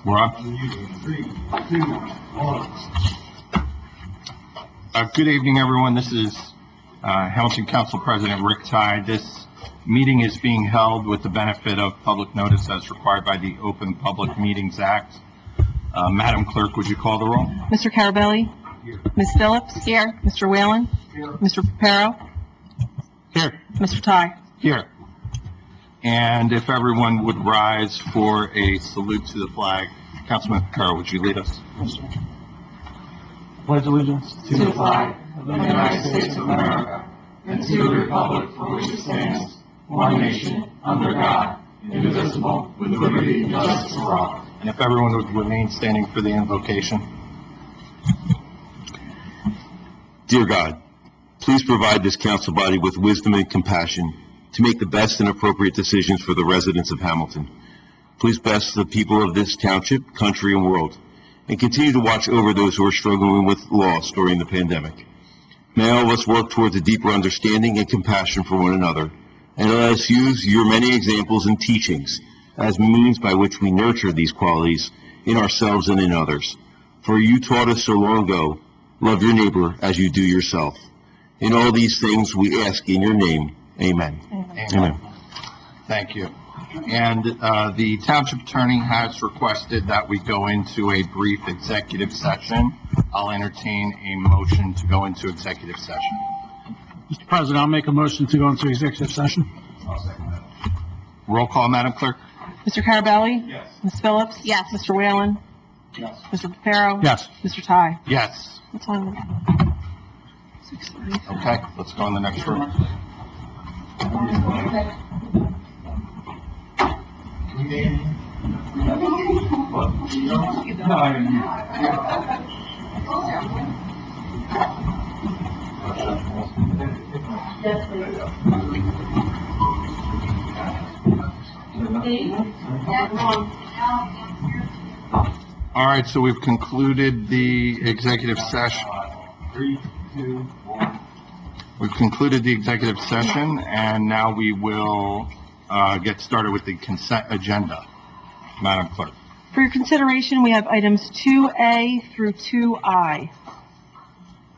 We're on. 3, 2, 1. Good evening, everyone. This is Hamilton Council President Rick Tye. This meeting is being held with the benefit of public notice as required by the Open Public Meetings Act. Madam Clerk, would you call the roll? Mr. Carabelli? Here. Ms. Phillips? Here. Mr. Whalen? Here. Mr. Papero? Here. Mr. Tye? Here. And if everyone would rise for a salute to the flag. Councilman Papero, would you lead us? Pledge allegiance To the flag of the United States of America and to the republic for which it stands, one nation, under God, indivisible, with liberty and justice for all. And if everyone would remain standing for the invocation. Dear God, please provide this council body with wisdom and compassion to make the best and appropriate decisions for the residents of Hamilton. Please bless the people of this township, country, and world, and continue to watch over those who are struggling with loss during the pandemic. May all of us work towards a deeper understanding and compassion for one another, and let us use your many examples and teachings as means by which we nurture these qualities in ourselves and in others. For you taught us so long ago, love your neighbor as you do yourself. In all these things we ask in your name. Amen. Amen. Thank you. And the township attorney has requested that we go into a brief executive session. I'll entertain a motion to go into executive session. Mr. President, I'll make a motion to go into executive session. Roll call, Madam Clerk. Mr. Carabelli? Yes. Ms. Phillips? Yes. Mr. Whalen? Yes. Mr. Papero? Yes. Mr. Tye? Yes. What time? 6:30. Okay, let's go in the next room. All right, so we've concluded the executive session. 3, 2, 1. We've concluded the executive session, and now we will get started with the consent agenda. Madam Clerk. For your consideration, we have items 2A through 2I.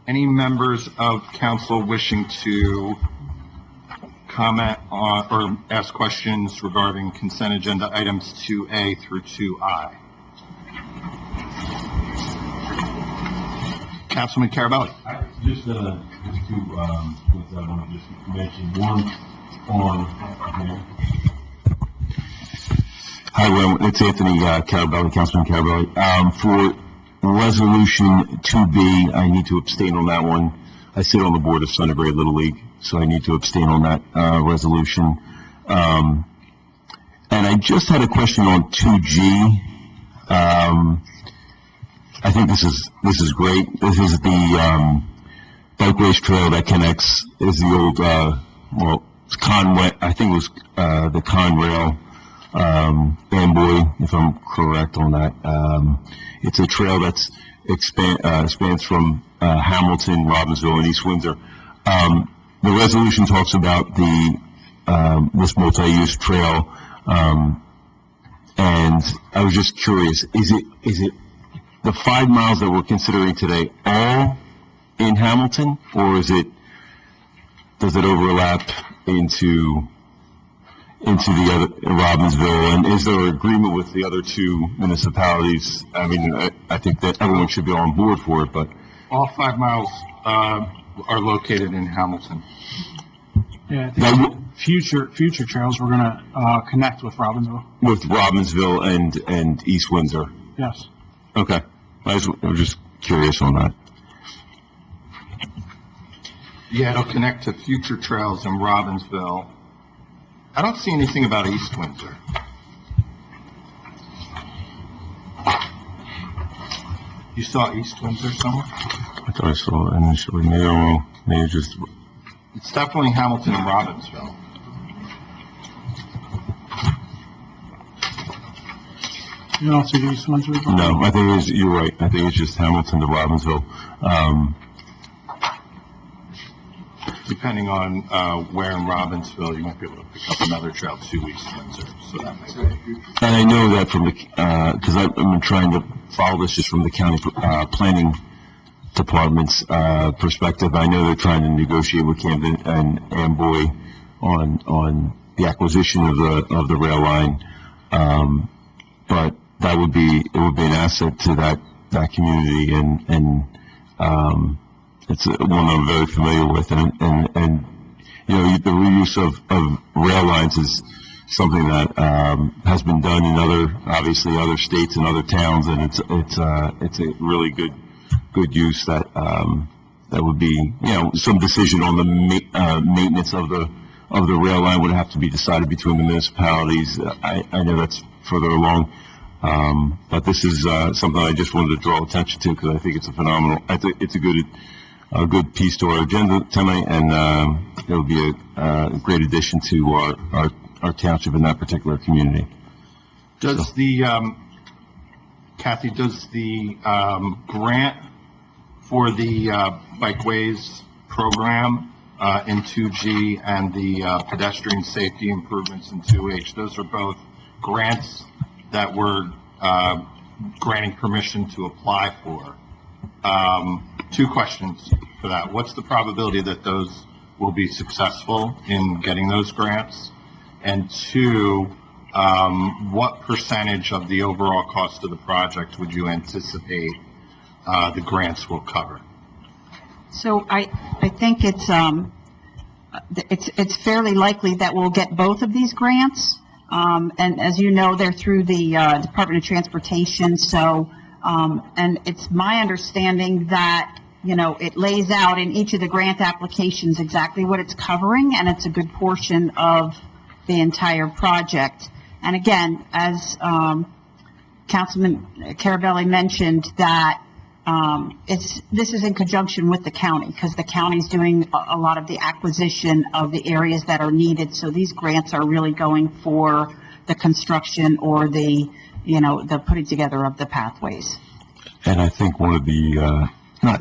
Any members of council wishing to comment on or ask questions regarding consent agenda items 2A through 2I? Councilman Carabelli. Just to I want to just mention one on. Hi, Will. It's Anthony Carabelli, Councilman Carabelli. For Resolution 2B, I need to abstain on that one. I sit on the board of Sunbury Little League, so I need to abstain on that resolution. And I just had a question on 2G. I think this is great. This is the bike race trail that connects, is the old, it's Conway, I think it was the Conrail Amboy, if I'm correct on that. It's a trail that's expands from Hamilton, Robbinsville, and East Windsor. The resolution talks about the this multi-use trail, and I was just curious: is it the 5 miles that we're considering today all in Hamilton, or does it overlap into the other Robbinsville, and is there an agreement with the other two municipalities? I mean, I think that everyone should be on board for it, but All 5 miles are located in Hamilton. Yeah, I think future trails, we're gonna connect with Robbinsville. with Robbinsville and East Windsor. Yes. Okay, I was just curious on that. Yeah, it'll connect to future trails in Robbinsville. I don't see anything about East Windsor. You saw East Windsor somewhere? I thought I saw it initially. Maybe just. It's definitely Hamilton and Robbinsville. You don't see these ones? No, I think you're right. I think it's just Hamilton to Robbinsville. depending on where in Robbinsville, you might be able to pick up another trail 2 weeks to Windsor, so that might be. And I know that from the, because I've been trying to follow this just from the county planning department's perspective. I know they're trying to negotiate with Camden and Amboy on the acquisition of the rail line. But it would be an asset to that community, and it's one I'm very familiar with, and you know, the reuse of rail lines is something that has been done in other states and other towns, and it's a really good use that would be, you know, some decision on the maintenance of the rail line would have to be decided between the municipalities. I know that's further along. But this is something I just wanted to draw attention to, because I think it's it's a good piece to our agenda tonight, and it will be a great addition to our township in that particular community. Does Kathy, does the grant for the bikeways program in 2G and the pedestrian safety improvements in 2H, those are both grants that we're granting permission to apply for? Two questions for that. What's the probability that those will be successful in getting those grants? And two, what percentage of the overall cost of the project would you anticipate the grants will cover? So I think it's fairly likely that we'll get both of these grants. And as you know, they're through the Department of Transportation. So, and it's my understanding that, you know, it lays out in each of the grant applications exactly what it's covering, and it's a good portion of the entire project. And again, as Councilman Carabelli mentioned, that this is in conjunction with the county, because the county's doing a lot of the acquisition of the areas that are needed. So these grants are really going for the construction or the, you know, the putting together of the pathways. And I think one of the,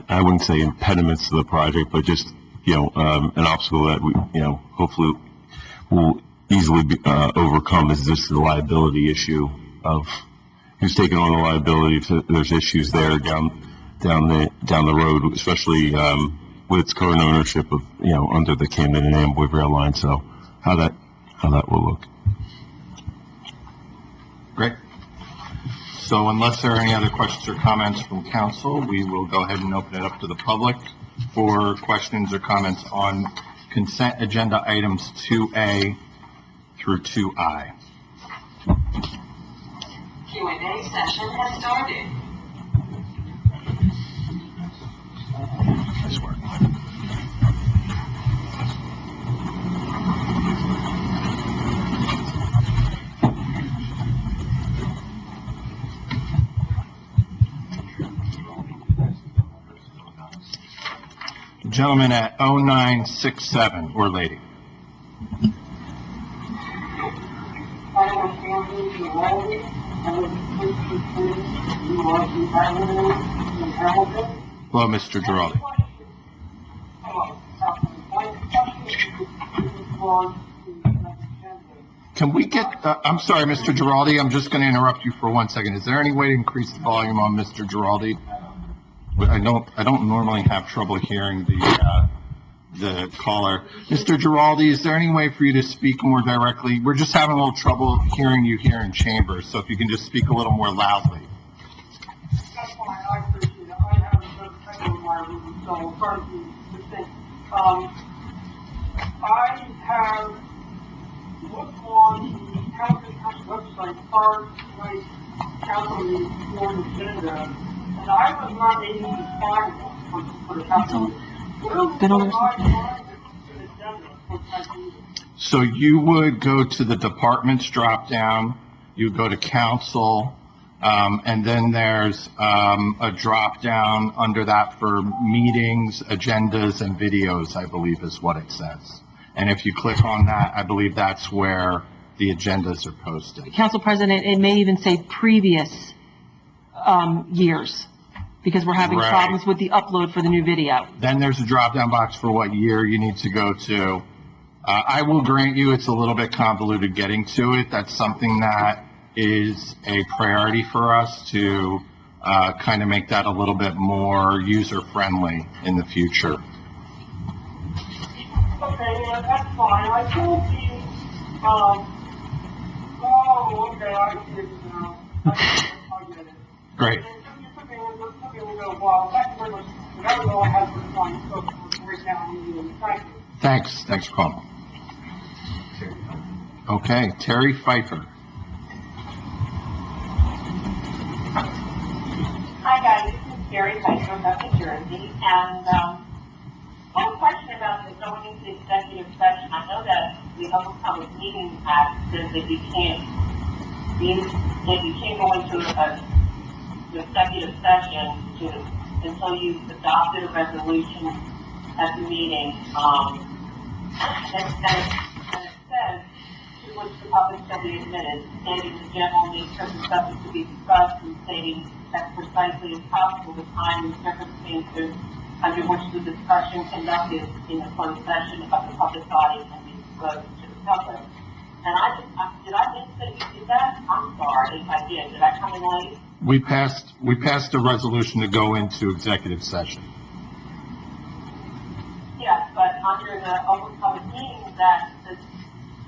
I wouldn't say impediments to the project, but just, you know, an obstacle that we, you know, hopefully will easily be overcome is just the liability issue of who's taking on the liability if there's issues there down the road, especially with its current ownership of, you know, under the Camden and Amboy rail line. So how that will look. Great. So unless there are any other questions or comments from council, we will go ahead and open it up to the public for questions or comments on consent agenda items 2A through 2I. Q&A session has started. Nice work. Gentleman at 0967, or lady. Hello, Mr. Giraldi. Can we get, I'm sorry, Mr. Giraldi, I'm just going to interrupt you for 1 second. Is there any way to increase the volume on Mr. Giraldi? I don't normally have trouble hearing the caller. Mr. Giraldi, is there any way for you to speak more directly? We're just having a little trouble hearing you here in chambers, so if you can just speak a little more loudly. That's fine, I appreciate it. I haven't heard the second of my reason, so I'm trying to think. I have looked on the Council website prior to my council meeting for the agenda, and I was not able to find one for the council. So you would go to the departments drop down, you go to council, and then there's a drop down under that for meetings, agendas, and videos, I believe is what it says. And if you click on that, I believe that's where the agendas are posted. Council President, it may even say previous years. because we're having Right. problems with the upload for the new video. Then there's a drop-down box for what year you need to go to. I will grant you it's a little bit convoluted getting to it. That's something that is a priority for us to kind of make that a little bit more user-friendly in the future. Okay, yeah, that's fine. I told you, oh, okay, I see it now. I get it. Great. It took me a little while. Thank you very much. That was all I had for time, so right now, thank you. Thanks for calling. Okay, Terry Pfeiffer. Hi guys, this is Gary Pike from New Jersey, and I have a question about the going into executive session. I know that the Open Public Meetings Act says that you can't go into an executive session until you've adopted a resolution at the meeting, and it says to which the public shall be admitted, stating the general nature of the subject to be discussed and stating as precisely as possible the time and circumstances under which the discussion conducted in the closed session of the public body can be disclosed to the public. And did I miss that you did that? I'm sorry if I did. Did I come in late? We passed a resolution to go into executive session. Yes, but under the Open Public Meetings Act, the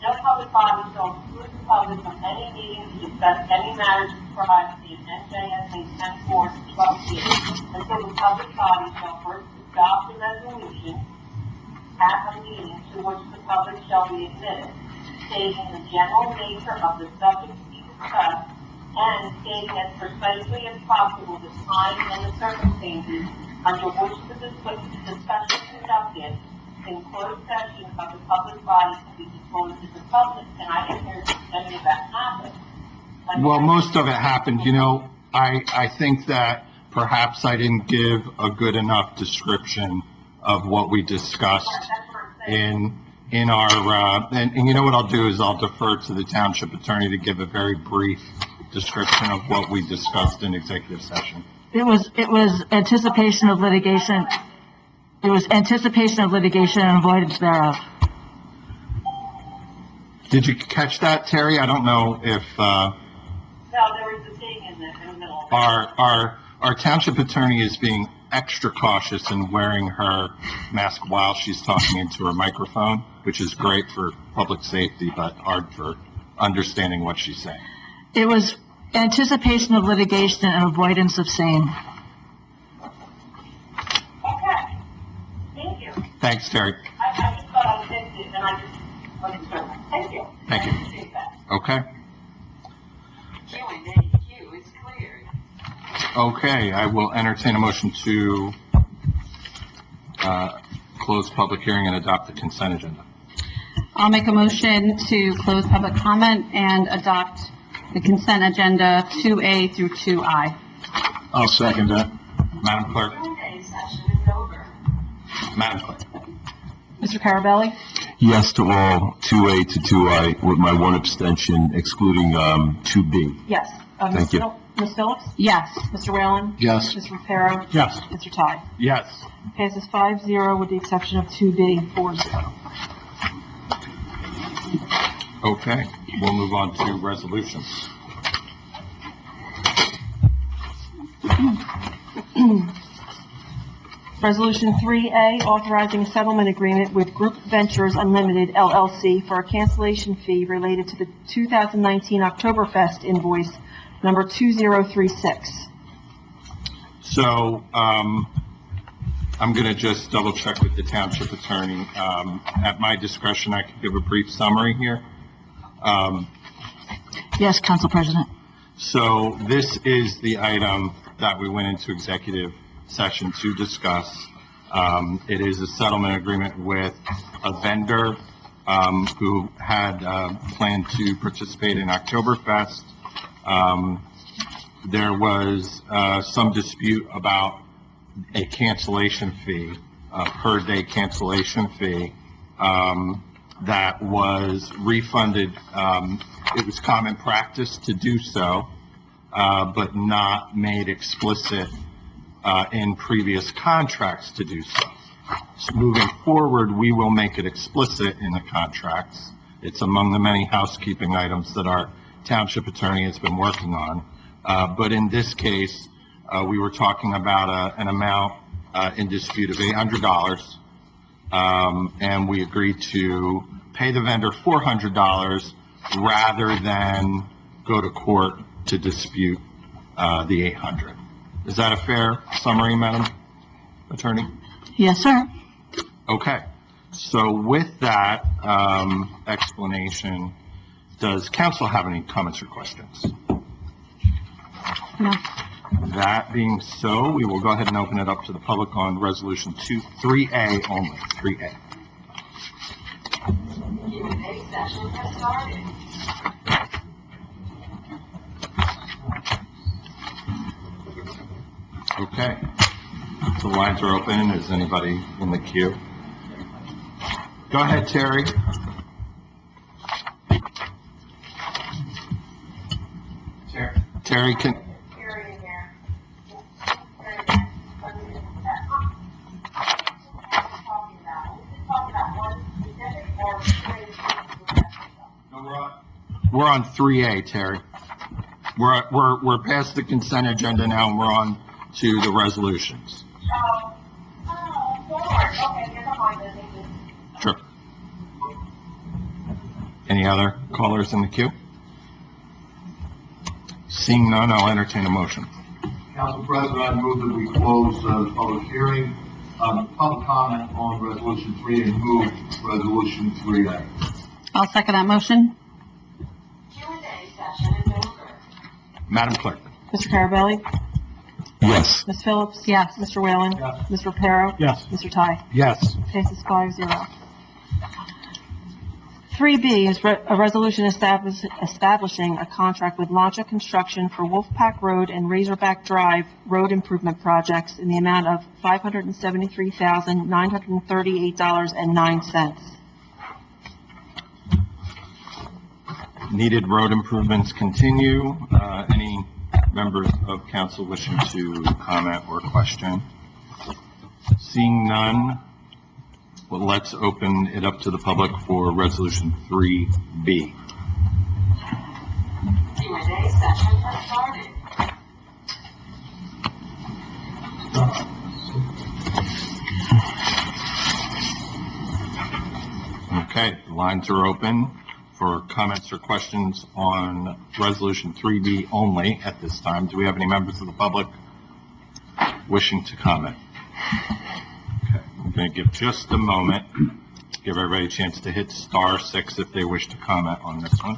no public body shall exclude the public from any meeting to discuss any matters described in NJSA 10-4-12 until the public body shall first adopt a resolution at a meeting to which the public shall be admitted, stating the general nature of the subject to be discussed and stating as precisely as possible the time and the circumstances under which the discussion conducted in closed session of the public body can be disclosed to the public, and I didn't hear any of that happen. Well, most of it happened, I think that perhaps I didn't give a good enough description of what we discussed That's what I'm saying. in our, and you know what I'll do is I'll defer to the township attorney to give a very brief description of what we discussed in executive session. It was anticipation of litigation. It was anticipation of litigation and avoidance thereof. Did you catch that, Terry? I don't know if, No, there was a thing in the middle. our township attorney is being extra cautious in wearing her mask while she's talking into her microphone, which is great for public safety, but hard for understanding what she's saying. It was anticipation of litigation and avoidance of same. Okay. Thank you. Thanks, Terry. I just thought I missed it, and I just wasn't certain. Thank you. Thank you. I appreciate that. Okay. Q&A queue is cleared. Okay, I will entertain a motion to close public hearing and adopt the consent agenda. I'll make a motion to close public comment and adopt the consent agenda 2A through 2I. I'll second that. Madam Clerk? Q&A session is over. Madam Clerk? Mr. Carabelli? Yes to all, 2A to 2I, with my one abstention excluding 2B. Yes. Thank you. Ms. Phillips? Yes. Mr. Whalen? Yes. Mr. Reparo? Yes. Mr. Ty? Yes. Passes 5-0 with the exception of 2B, 4-0. Okay, we'll move on to resolutions. Resolution 3A, authorizing settlement agreement with Group Ventures Unlimited LLC for a cancellation fee related to the 2019 Oktoberfest invoice number 2036. So, I'm going to just double check with the township attorney. At my discretion, I could give a brief summary here. Yes, Council President. So this is the item that we went into executive session to discuss. It is a settlement agreement with a vendor who had planned to participate in Oktoberfest. There was some dispute about a cancellation fee, a per-day cancellation fee, that was refunded. It was common practice to do so, but not made explicit in previous contracts to do so. So moving forward, we will make it explicit in the contracts. It's among the many housekeeping items that our township attorney has been working on. But in this case, we were talking about an amount in dispute of $800, and we agreed to pay the vendor $400 rather than go to court to dispute the $800. Is that a fair summary, Madam Attorney? Yes, sir. Okay. So with that explanation, does council have any comments or questions? No. That being so, we will go ahead and open it up to the public on Resolution 3A only, 3A. Q&A session has started. Okay. The lines are open. Is anybody in the queue? Go ahead, Terry. Terry, can... Hearing here. We're on 3A, Terry. We're past the consent agenda now, and we're on to the resolutions. Sure. Any other callers in the queue? Seeing none, I'll entertain a motion. Council President, I move that we close the public hearing, public comment on Resolution 3 and move Resolution 3A. I'll second that motion. Q&A session is over. Madam Clerk? Mr. Carabelli? Yes. Ms. Phillips? Yes. Mr. Whalen? Yes. Mr. Reparo? Yes. Mr. Ty? Yes. Passes 5-0. 3B is a resolution establishing a contract with Lancha Construction for Wolfpack Road and Razorback Drive road improvement projects in the amount of $573,938.09. Needed road improvements continue. Any members of council wishing to comment or question? Seeing none, well, let's open it up to the public for Resolution 3B. Q&A session has started. Okay, the lines are open for comments or questions on Resolution 3B only at this time. Do we have any members of the public wishing to comment? Okay, I'm going to give just a moment, give everybody a chance to hit *6 if they wish to comment on this one.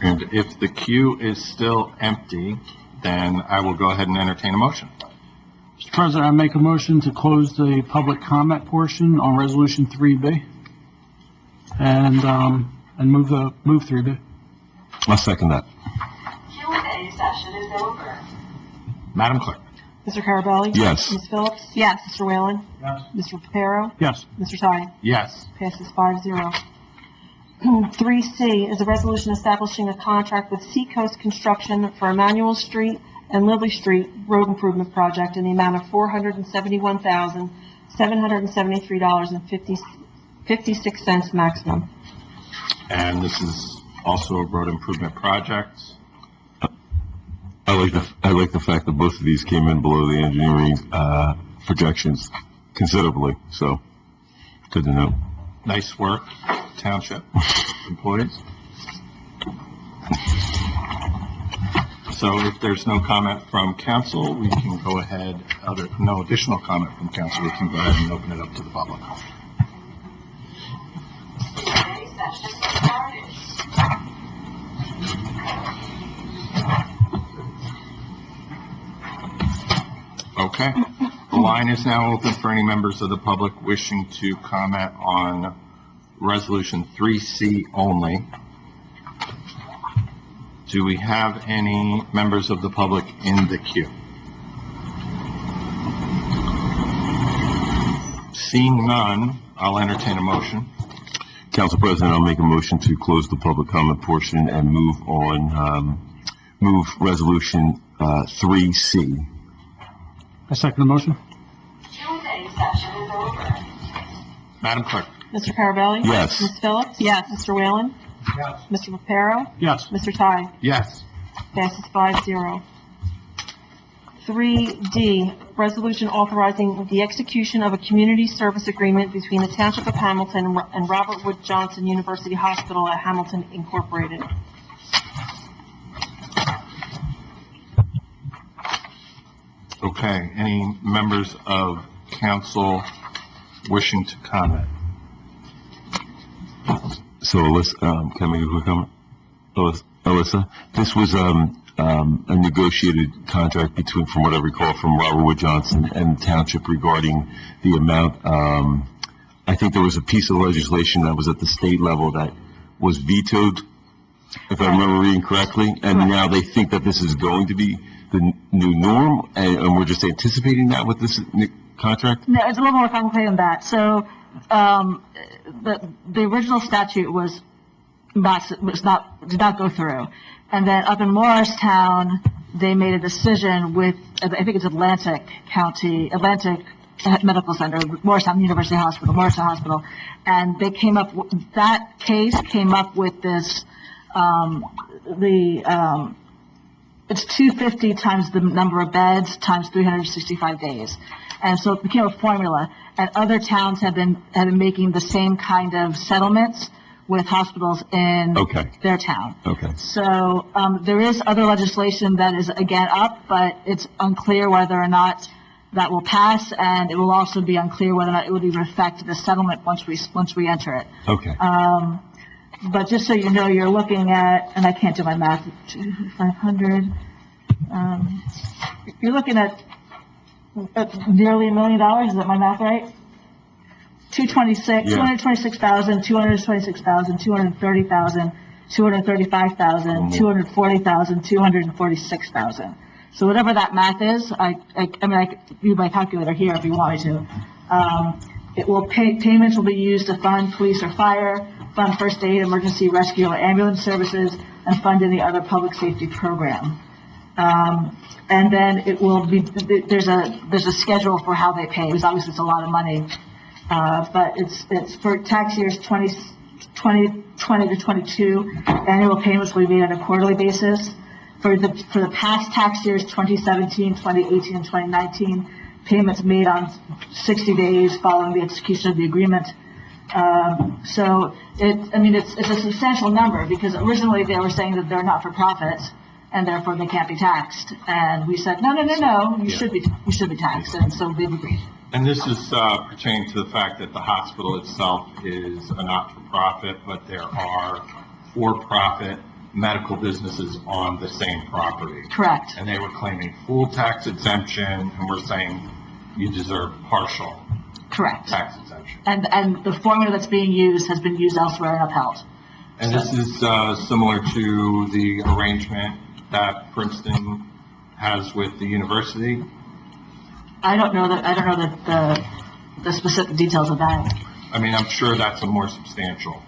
And if the queue is still empty, then I will go ahead and entertain a motion. Mr. President, I make a motion to close the public comment portion on Resolution 3B and move 3B. I'll second that. Q&A session is over. Madam Clerk? Mr. Carabelli? Yes. Ms. Phillips? Yes. Mr. Whalen? Yes. Mr. Reparo? Yes. Mr. Ty? Yes. Passes 5-0. 3C is a resolution establishing a contract with Seacoast Construction for Emmanuel Street and Lily Street road improvement project in the amount of $471,773.56 maximum. And this is also a road improvement project. I like the fact that both of these came in below the engineering projections considerably, so good to know. Nice work, township employees. So if there's no comment from council, we can go ahead, no additional comment from council, we can go ahead and open it up to the public. Q&A session has started. Okay. The line is now open for any members of the public wishing to comment on Resolution 3C only. Do we have any members of the public in the queue? Seeing none, I'll entertain a motion. Council President, I'll make a motion to close the public comment portion and move on, move Resolution 3C. I second the motion. Q&A session is over. Madam Clerk? Mr. Carabelli? Yes. Ms. Phillips? Yes. Mr. Whalen? Yes. Mr. Reparo? Yes. Mr. Ty? Yes. Passes 5-0. 3D, resolution authorizing the execution of a community service agreement between the Township of Hamilton and Robert Wood Johnson University Hospital at Hamilton Incorporated. Okay, any members of council wishing to comment? So, Alyssa, can I make a quick comment? Alyssa, this was a negotiated contract between, from what I recall, from Robert Wood Johnson and the township regarding the amount. I think there was a piece of legislation that was at the state level that was vetoed, if I remember reading correctly, and now they think that this is going to be the new norm, and we're just anticipating that with this contract? No, it's a little more complicated than that. So, the original statute did not go through. And then up in Morristown, they made a decision with, I think it's Atlantic Medical Center, Morristown University Hospital, Morristown Hospital, and they came up, that case came up with this, it's 250 times the number of beds times 365 days. And so it became a formula, and other towns have been making the same kind of settlements with hospitals in Okay. their town. Okay. So, there is other legislation that is again up, but it's unclear whether or not that will pass, and it will also be unclear whether or not it would even affect the settlement once we enter it. Okay. But just so you know, you're looking at, and I can't do my math, 500, you're looking at nearly $1 million, is that my math right? 226, Yeah. 226,000, 226,000, 230,000, 235,000, 240,000, 246,000. So whatever that math is, I could use my calculator here if you want me to. Payments will be used to fund police or fire, fund first aid, emergency rescue, or ambulance services, and fund any other public safety program. And then it will be, there's a schedule for how they pay, because obviously it's a lot of money. But it's for tax years 2020 to 22, annual payments will be made on a quarterly basis. For the past tax years, 2017, 2018, and 2019, payments made on 60 days following the execution of the agreement. So it's a substantial number, because originally they were saying that they're not for profit and therefore they can't be taxed. And we said, no, you should be taxed. And so they've agreed. And this is pertaining to the fact that the hospital itself is a not-for-profit, but there are for-profit medical businesses on the same property. Correct. And they were claiming full tax exemption, and we're saying you deserve partial Correct. tax exemption. And the formula that's being used has been used elsewhere and upheld. And this is similar to the arrangement that Princeton has with the university? I don't know the specific details of that. I mean, I'm sure that's a more substantial.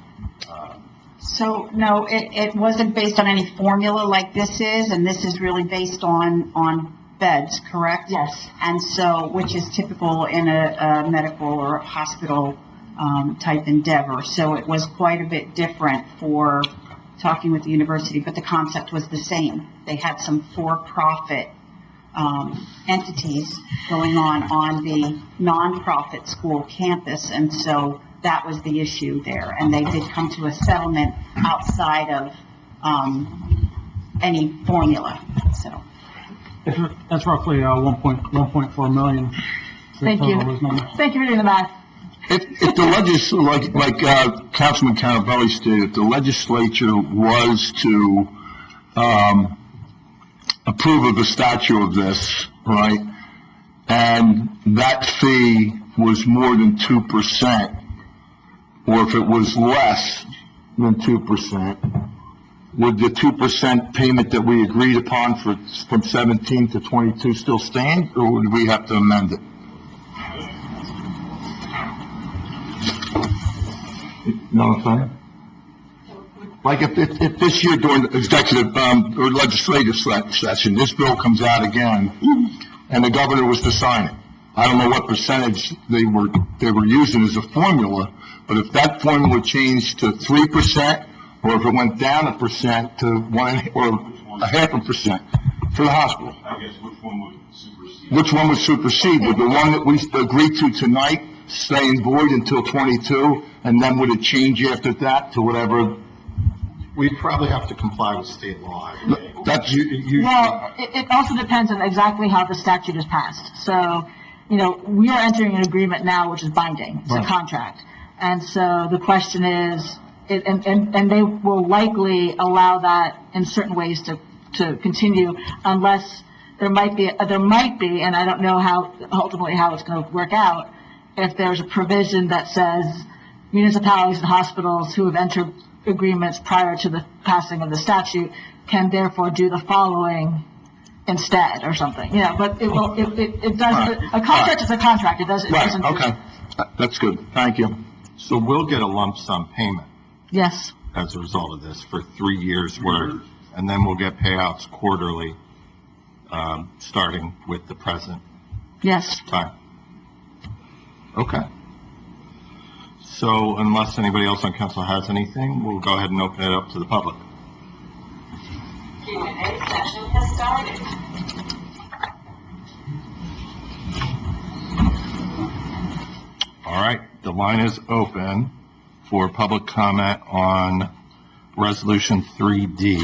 So, no, it wasn't based on any formula like this is, and this is really based on beds, correct? Yes. And so, which is typical in a medical or hospital type endeavor. So it was quite a bit different for talking with the university, but the concept was the same. They had some for-profit entities going on the nonprofit school campus, and so that was the issue there. And they did come to a settlement outside of any formula, so. That's roughly 1.4 million. Thank you. Thank you for doing the math. If the like Councilman Carabelli stated, if the legislature was to approve of the statute of this, right, and that fee was more than 2%, or if it was less than 2%, would the 2% payment that we agreed upon from 17 to 22 still stand, or would we have to amend it? You know what I'm saying? Like if this year during the executive, or legislative session, this bill comes out again, and the governor was to sign it, I don't know what percentage they were using as a formula, but if that formula changed to 3%, or if it went down 1% to 1 or 0.5% for the hospital, I guess which one would supersede? which one would supersede? Would the one that we agreed to tonight stay in void until 22, and then would it change after that to whatever? We'd probably have to comply with state law. That's Well, it also depends on exactly how the statute is passed. So, we are entering an agreement now which is binding. It's a Right. contract. And so the question is, and they will likely allow that in certain ways to continue unless there might be, and I don't know ultimately how it's going to work out, if there's a provision that says municipalities and hospitals who have entered agreements prior to the passing of the statute can therefore do the following instead or something, but it does, a contract is a contract, it right, doesn't. okay. That's good, thank you. So we'll get a lump sum payment Yes, as a result of this for 3 years' worth, and then we'll get payouts quarterly, starting with the present yes. time. Okay. So unless anybody else on council has anything, we'll go ahead and open it up to the public. Q&A session has started. All right, the line is open for public comment on Resolution 3D.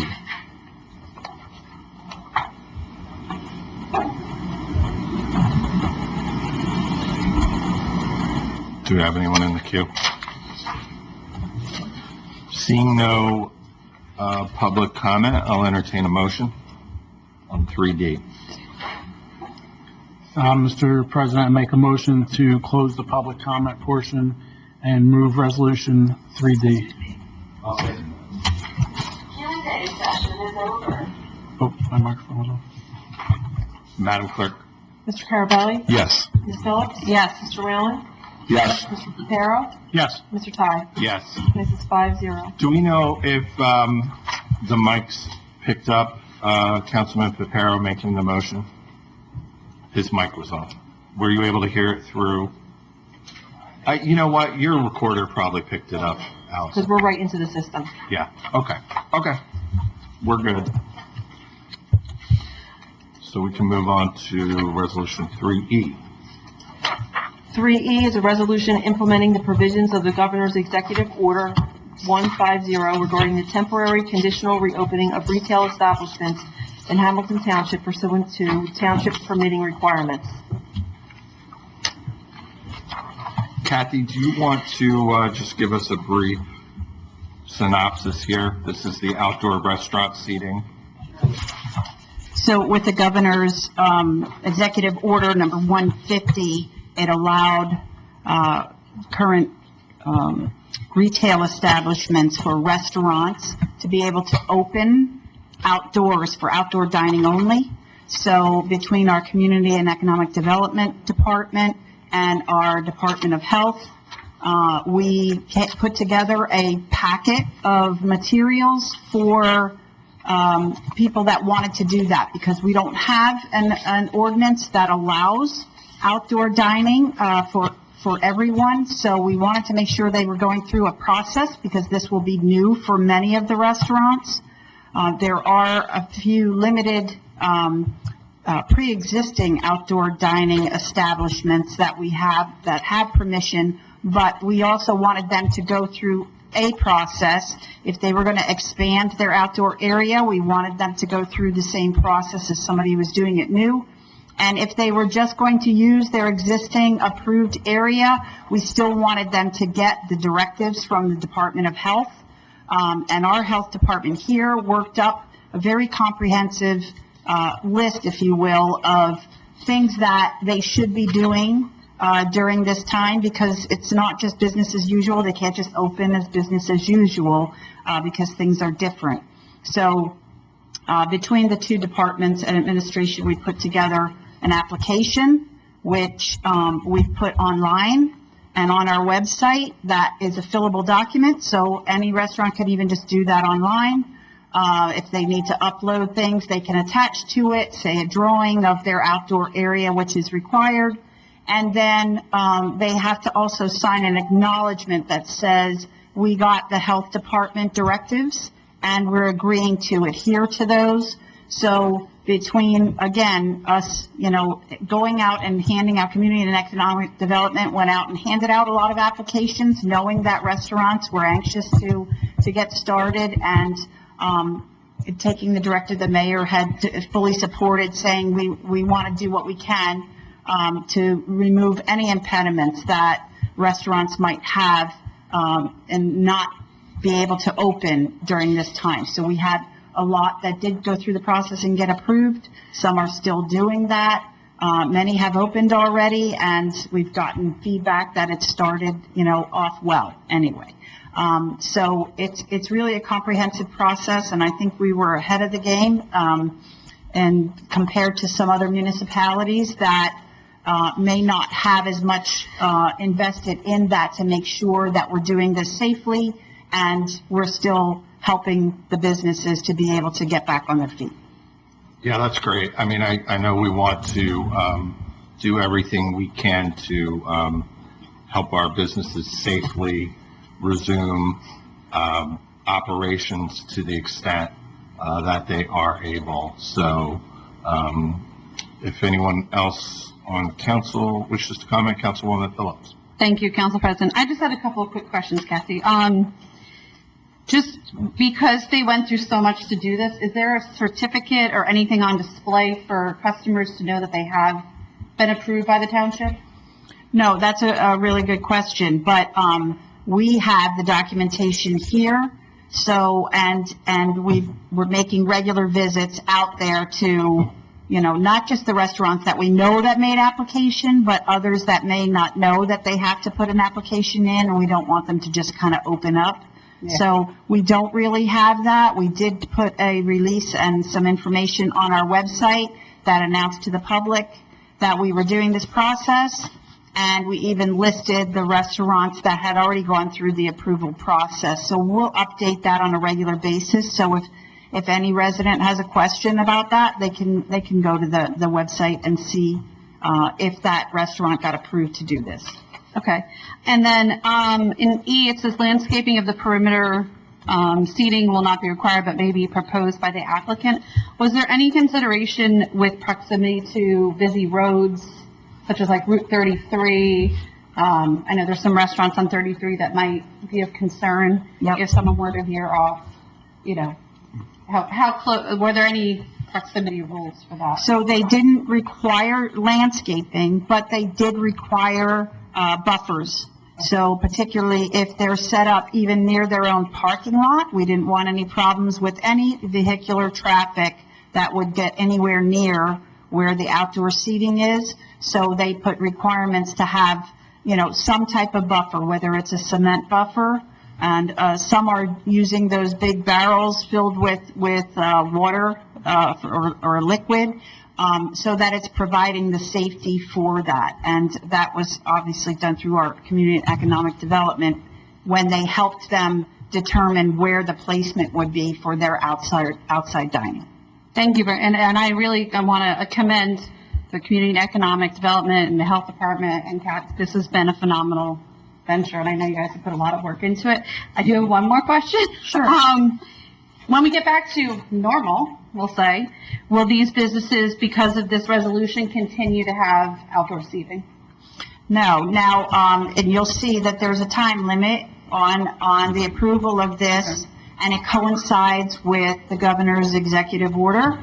Do we have anyone in the queue? Seeing no public comment, I'll entertain a motion on 3D. Mr. President, I make a motion to close the public comment portion and move Resolution 3D. I'll second that. Q&A session is over. Oh, my microphone was off. Madam Clerk? Mr. Carabelli? Yes. Ms. Phillips? Yes. Mr. Whalen? Yes, Mr. Reparo? Yes. Mr. Ty? Yes. This is 5-0. Do we know if the mics picked up Councilman Pipero making the motion? His mic was off. Were you able to hear it through? You know what? Your recorder probably picked it up, Because Allison. we're right into the system. Yeah, okay, okay. We're good. So we can move on to Resolution 3E. 3E is a resolution implementing the provisions of the Governor's Executive Order 150 regarding the temporary conditional reopening of retail establishments in Hamilton Township pursuant to township permitting requirements. Kathy, do you want to just give us a brief synopsis here? This is the outdoor restaurant seating. So with the governor's executive order number 150, it allowed current retail establishments for restaurants to be able to open outdoors for outdoor dining only. So between our Community and Economic Development Department and our Department of Health, we put together a packet of materials for people that wanted to do that, because we don't have an ordinance that allows outdoor dining for everyone. So we wanted to make sure they were going through a process, because this will be new for many of the restaurants. There are a few limited pre-existing outdoor dining establishments that we have that have permission, but we also wanted them to go through a process. If they were going to expand their outdoor area, we wanted them to go through the same process as somebody who was doing it new. And if they were just going to use their existing approved area, we still wanted them to get the directives from the Department of Health. And our health department here worked up a very comprehensive list, if you will, of things that they should be doing during this time, because it's not just business as usual. They can't just open as business as usual because things are different. So between the two departments and administration, we put together an application which we put online, and on our website, that is a fillable document, so any restaurant can even just do that online. If they need to upload things, they can attach to it, say a drawing of their outdoor area, which is required. And then they have to also sign an acknowledgement that says, we got the health department directives, and we're agreeing to adhere to those. So between, again, us, going out and handing out, Community and Economic Development went out and handed out a lot of applications, knowing that restaurants were anxious to get started, and taking the directive the mayor had fully supported, saying we want to do what we can to remove any impediments that restaurants might have and not be able to open during this time. So we had a lot that did go through the process and get approved. Some are still doing that. Many have opened already, and we've gotten feedback that it started, off well anyway. So it's really a comprehensive process, and I think we were ahead of the game, and compared to some other municipalities that may not have as much invested in that to make sure that we're doing this safely, and we're still helping the businesses to be able to get back on their feet. Yeah, that's great. I mean, I know we want to do everything we can to help our businesses safely resume operations to the extent that they are able. So if anyone else on council wishes to comment, Councilwoman Phillips. Thank you, Council President. I just had a couple of quick questions, Kathy. Just because they went through so much to do this, is there a certificate or anything on display for customers to know that they have been approved by the township? No, that's a really good question, but we have the documentation here. So, and we're making regular visits out there to, not just the restaurants that we know that made application, but others that may not know that they have to put an application in, and we don't want them to just kind of open up. Yeah. So we don't really have that. We did put a release and some information on our website that announced to the public that we were doing this process. And we even listed the restaurants that had already gone through the approval process. So we'll update that on a regular basis. So if any resident has a question about that, they can go to the website and see if that restaurant got approved to do this. Okay. And then in E, it says landscaping of the perimeter seating will not be required, but may be proposed by the applicant. Was there any consideration with proximity to busy roads, such as like Route 33? I know there's some restaurants on 33 that might be of concern. Yep. If someone were to veer off, how close, were there any proximity rules for that? So they didn't require landscaping, but they did require buffers. So particularly if they're set up even near their own parking lot, we didn't want any problems with any vehicular traffic that would get anywhere near where the outdoor seating is. So they put requirements to have, some type of buffer, whether it's a cement buffer, and some are using those big barrels filled with water or liquid, so that it's providing the safety for that. And that was obviously done through our Community and Economic Development when they helped them determine where the placement would be for their outside dining. Thank you, and I really want to commend the Community and Economic Development and the Health Department and Kat. This has been a phenomenal venture, and I know you guys have put a lot of work into it. I do have one more question. Sure. When we get back to normal, we'll say, will these businesses, because of this resolution, continue to have outdoor seating? No. Now, and you'll see that there's a time limit on the approval of this, and it coincides with the governor's executive order.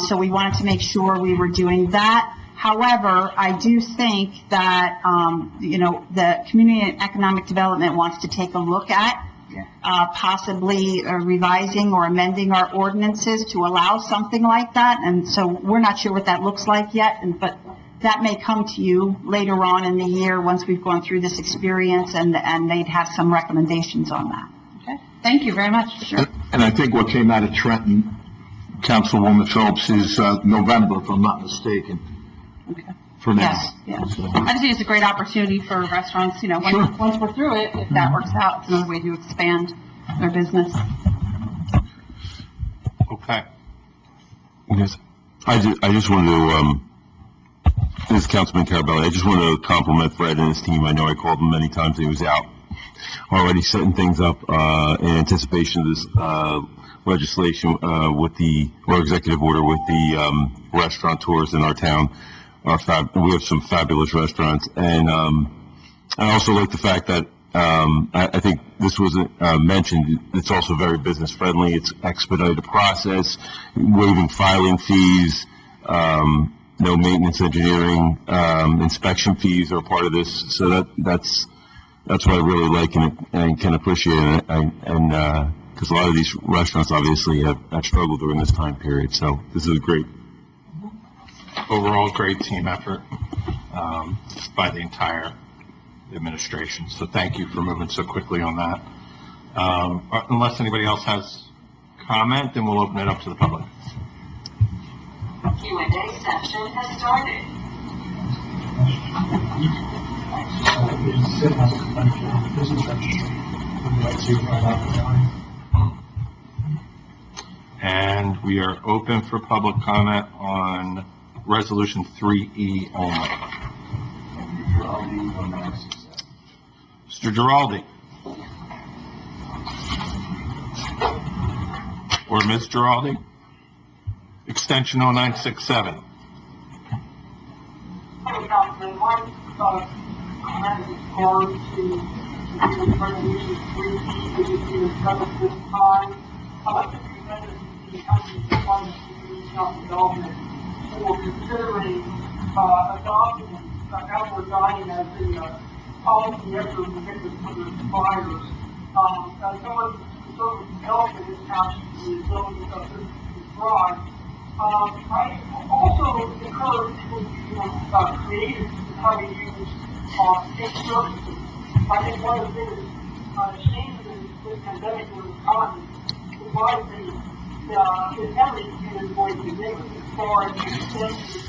So we wanted to make sure we were doing that. However, I do think that, the Community and Economic Development wants to take a look at possibly revising or amending our ordinances to allow something like that. And so we're not sure what that looks like yet, but that may come to you later on in the year once we've gone through this experience, and they'd have some recommendations on that. Okay. Thank you very much. Sure. And I think what came out of Trenton, Councilwoman Phillips, is November, if I'm not mistaken. Okay. for now. Yes, yes. I just think it's a great opportunity for restaurants, you know, once we're through it, if that works out, it's another way to expand their business. Okay. Yes. I just wanted to, this is Councilman Carabelli, I just want to compliment Fred and his team. I know I called him many times, he was out already setting things up, in anticipation of this, legislation, or executive order with the, restaurateurs in our town. We have some fabulous restaurants, and, I also like the fact that, I think this wasn't mentioned, it's also very business friendly, it's expedited process, waiving filing fees, no maintenance engineering, inspection fees are part of this, so that's what I really like and can appreciate it, and because a lot of these restaurants obviously have struggled during this time period, so this is great. Overall, great team effort by the entire administration. So thank you for moving so quickly on that. Unless anybody else has comment, then we'll open it up to the public. Q&A session has started. And we are open for public comment on Resolution 3E only. Mr. Giraldi. Or Ms. Giraldi. Extension 0967. Hey, Councilman, one, comment is forward to the resolution 3E, which is being discussed at this time. I'd like to present it to the Council Department of Economic Development for considering adopting outward dining as the policy after we get this for the suppliers. As someone who's sort of developed in this township, the ability of this broad, I also encourage people to be creative in how they use state services. I think one of the biggest changes in this pandemic in the economy is why the everything is going to be as far as the extension.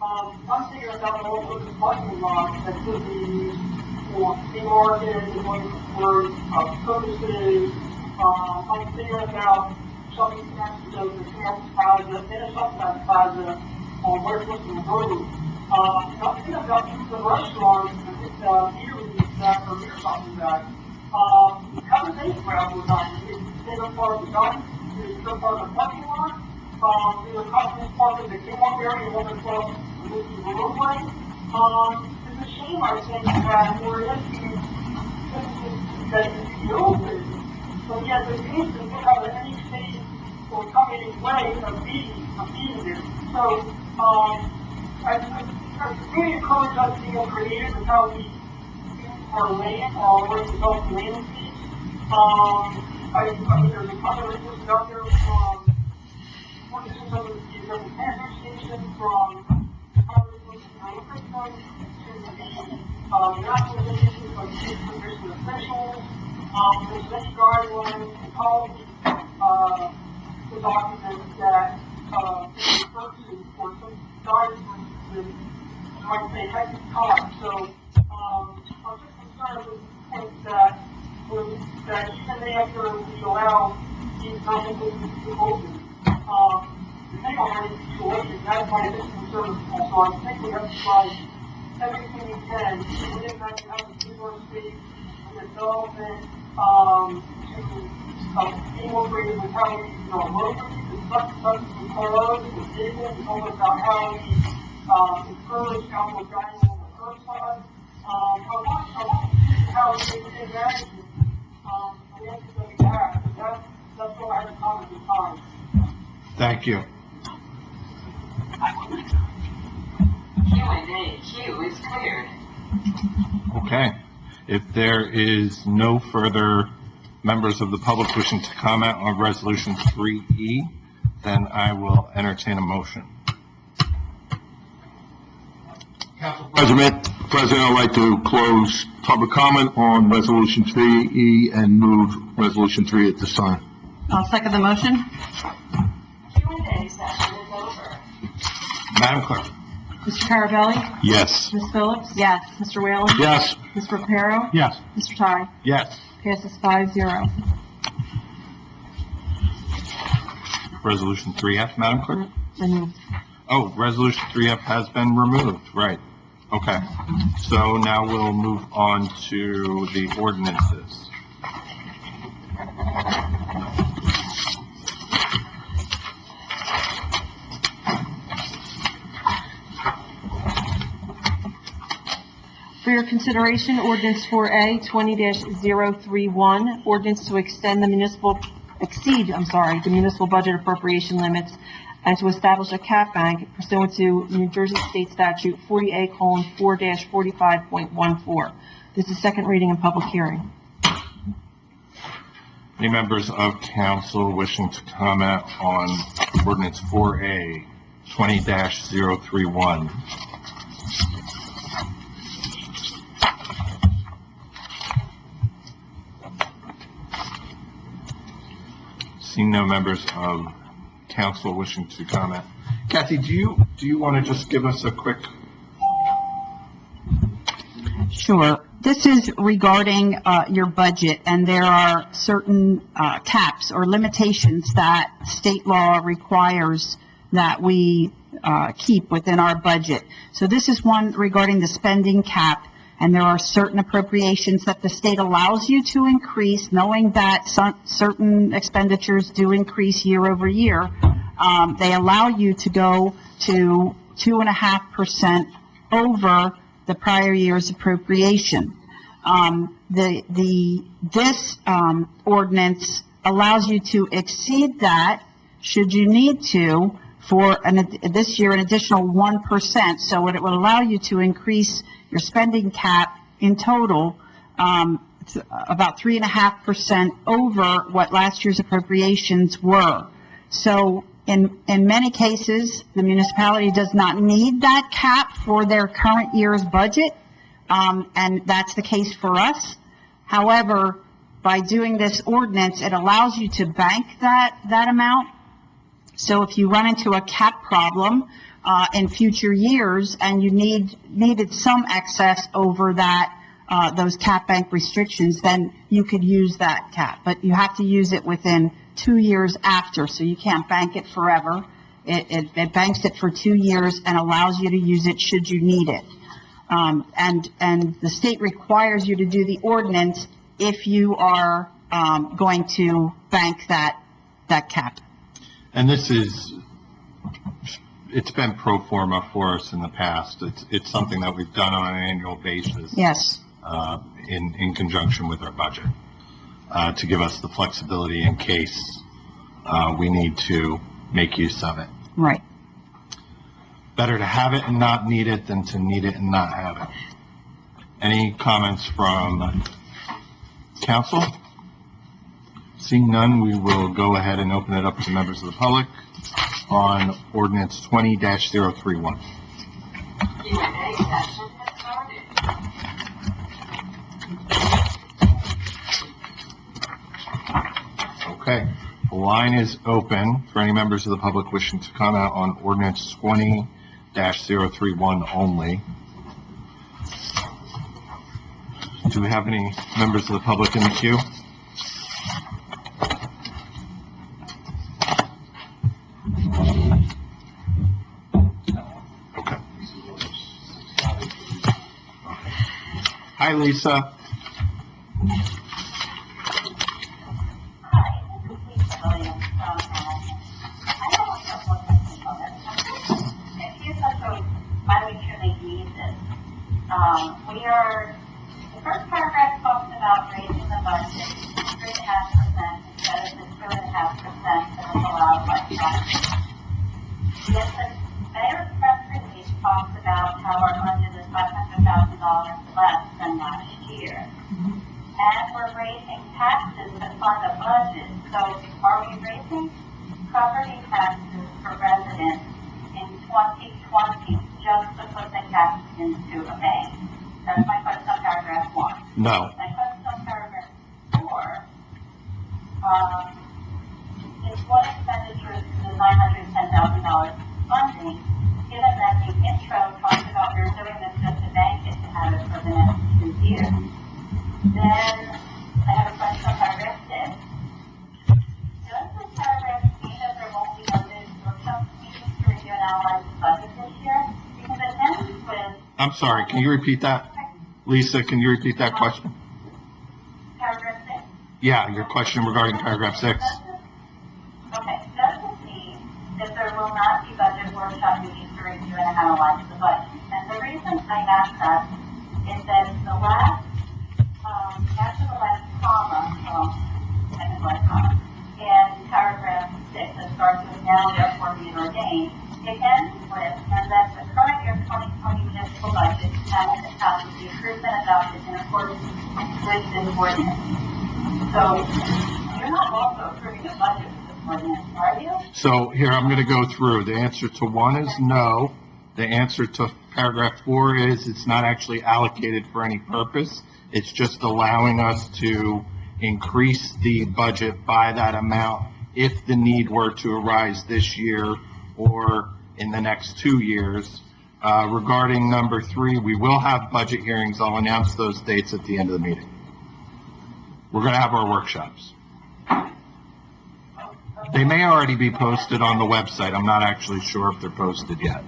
I'm thinking about also the parking lot that could be used for flea markets and for services. I'm thinking about shopping centers, the Campus Plaza, Minnesota Plaza, where it's looking road. I'm thinking about the restaurants and eateries that are near something that because they travel dining, it's been a part of the dining, it's a part of the parking lot. There are customers parking the Kmart area, and other clubs moving the roadway. It's a shame, I think, that we're emptying businesses that can be open, but yet the business don't have any space or come any way of feeding it. So, I really encourage us to be more creative in how we use our land, where we develop land fees. I mean, there's a ton of resources out there from 26 other different transfer stations, from national agencies like state commission officials, there's many guidelines and policies, the documents that refer to for some guidance that might say heck of time. So I'm just concerned with the point that even after we allow these businesses to open, they already be open. That's my biggest concern. So I think we have to try everything we can to reinvent the housing resource space and development to be more creative with how we use our roads, the substances cars, the vehicles, it's all about how we encourage outdoor dining on the curbside. I want to see how we take advantage of the answers that we have. That's what I have to comment this time. Thank you. Q&A queue is cleared. Okay. If there is no further members of the public wishing to comment on Resolution 3E, then I will entertain a motion. President, I'd like to close public comment on Resolution 3E and move Resolution 3 at this time. I'll second the motion. Q&A session is over. Madam Clerk. Mr. Carabelli? Yes. Ms. Phillips? Yes. Mr. Whalen? Yes. Mr. Reparo? Yes. Mr. Ty? Yes. Passes 5-0. Resolution 3F, Madam Clerk? Removed. Oh, Resolution 3F has been removed, right. Okay. So now we'll move on to the ordinances. For your consideration, ordinance 4A 20-031, ordinance to extend the the municipal budget appropriation limits and to establish a cap bank pursuant to New Jersey State Statute 40A:4-45.14. This is second reading and public hearing. Any members of council wishing to comment on ordinance 4A 20-031? Seeing no members of council wishing to comment. Kathy, do you want to just give us a quick? Sure. This is regarding your budget, and there are certain caps or limitations that state law requires that we keep within our budget. So this is one regarding the spending cap, and there are certain appropriations that the state allows you to increase, knowing that certain expenditures do increase year over year. They allow you to go to 2.5% over the prior year's appropriation. This ordinance allows you to exceed that, should you need to, for this year an additional 1%. So it will allow you to increase your spending cap in total about 3.5% over what last year's appropriations were. So in many cases, the municipality does not need that cap for their current year's budget, and that's the case for us. However, by doing this ordinance, it allows you to bank that amount. So if you run into a cap problem in future years and you needed some excess over that, those cap bank restrictions, then you could use that cap. But you have to use it within 2 years after, so you can't bank it forever. It banks it for 2 years and allows you to use it should you need it. And the state requires you to do the ordinance if you are going to bank that cap. And it's been pro forma for us in the past. It's something that we've done on an annual basis. Yes. In conjunction with our budget, to give us the flexibility in case we need to make use of it. Right. Better to have it and not need it than to need it and not have it. Any comments from council? Seeing none, we will go ahead and open it up to members of the public on ordinance 20-031. Okay, the line is open for any members of the public wishing to comment on ordinance 20-031 only. Do we have any members of the public in the queue? Okay. Hi, Lisa. The first paragraph talks about raising the budget 3.5% instead of the 2.5% that is allowed by statute. Yet the mayor's press release talks about how our budget is $500,000 less than last year. And we're raising taxes to fund a budget. So are we raising property taxes for residents in 2020 just to put the cash into a bank? That's my question on paragraph 1. No. My question on paragraph 4 is what expenditures to the $910,000 funding, given that the intro sorry, can you repeat that? Lisa, can you repeat that question? Paragraph 6. Yeah, your question regarding paragraph 6. Okay, does it mean that there will not be budget workshop meetings to review and analyze the budget? And the reason I ask that is that the last, after the last comma, second last comma, in paragraph 6, that starts with now therefore be it ordained, it ends with, and that the current year 2020 municipal budget, Hamilton Township, be approved and adopted in accordance with this ordinance. So, you're not also approving a budget with this ordinance, are you? So here, I'm going to go through. The answer to 1 is no. The answer to paragraph 4 is it's not actually allocated for any purpose. It's just allowing us to increase the budget by that amount if the need were to arise this year or in the next 2 years. Regarding number 3, we will have budget hearings. I'll announce those dates at the end of the meeting. We're going to have our workshops. They may already be posted on the website. I'm not actually sure if they're posted yet.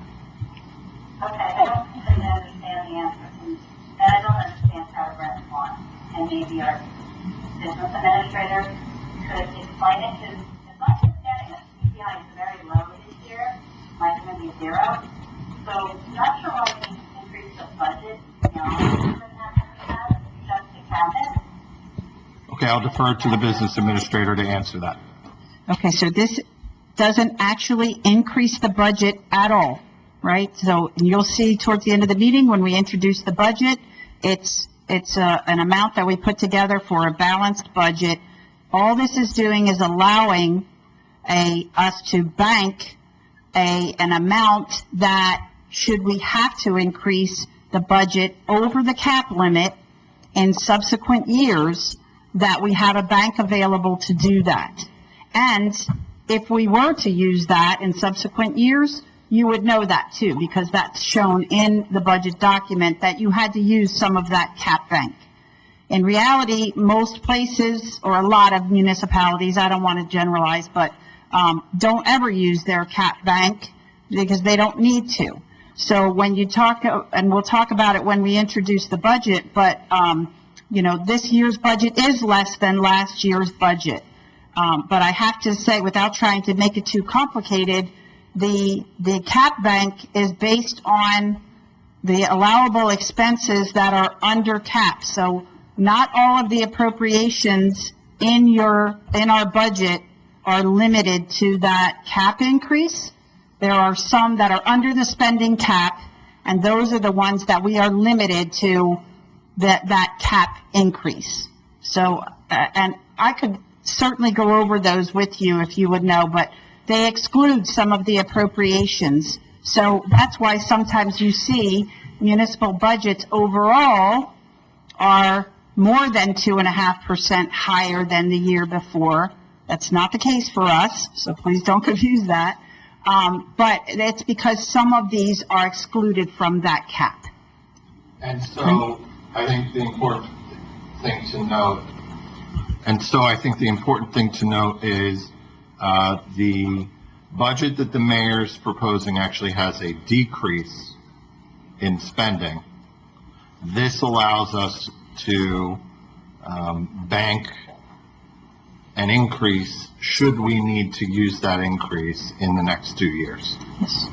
Okay, I don't completely understand the answer, and I don't understand paragraph 1, and maybe our business administrator could explain it, because as much as getting a CPI is very low this year, might even be 0, so not sure why we need to increase the budget beyond that, just to cap it. Okay, I'll defer to the business administrator to answer that. Okay, so this doesn't actually increase the budget at all, right? So you'll see towards the end of the meeting, when we introduce the budget, it's an amount that we put together for a balanced budget. All this is doing is allowing us to bank an amount that, should we have to increase the budget over the cap limit in subsequent years, that we have a bank available to do that. And if we were to use that in subsequent years, you would know that too, because that's shown in the budget document that you had to use some of that cap bank. In reality, most places, or a lot of municipalities, I don't want to generalize, but don't ever use their cap bank because they don't need to. So when you talk, and we'll talk about it when we introduce the budget, but this year's budget is less than last year's budget. But I have to say, without trying to make it too complicated, the cap bank is based on the allowable expenses that are under cap. So not all of the appropriations in our budget are limited to that cap increase. There are some that are under the spending cap, and those are the ones that we are limited to that cap increase. So, and I could certainly go over those with you if you would know, but they exclude some of the appropriations. So that's why sometimes you see municipal budgets overall are more than 2.5% higher than the year before. That's not the case for us, so please don't confuse that. But it's because some of these are excluded from that cap. And so I think the important thing to note is the budget that the mayor's proposing actually has a decrease in spending. This allows us to bank an increase should we need to use that increase in the next 2 years. Yes.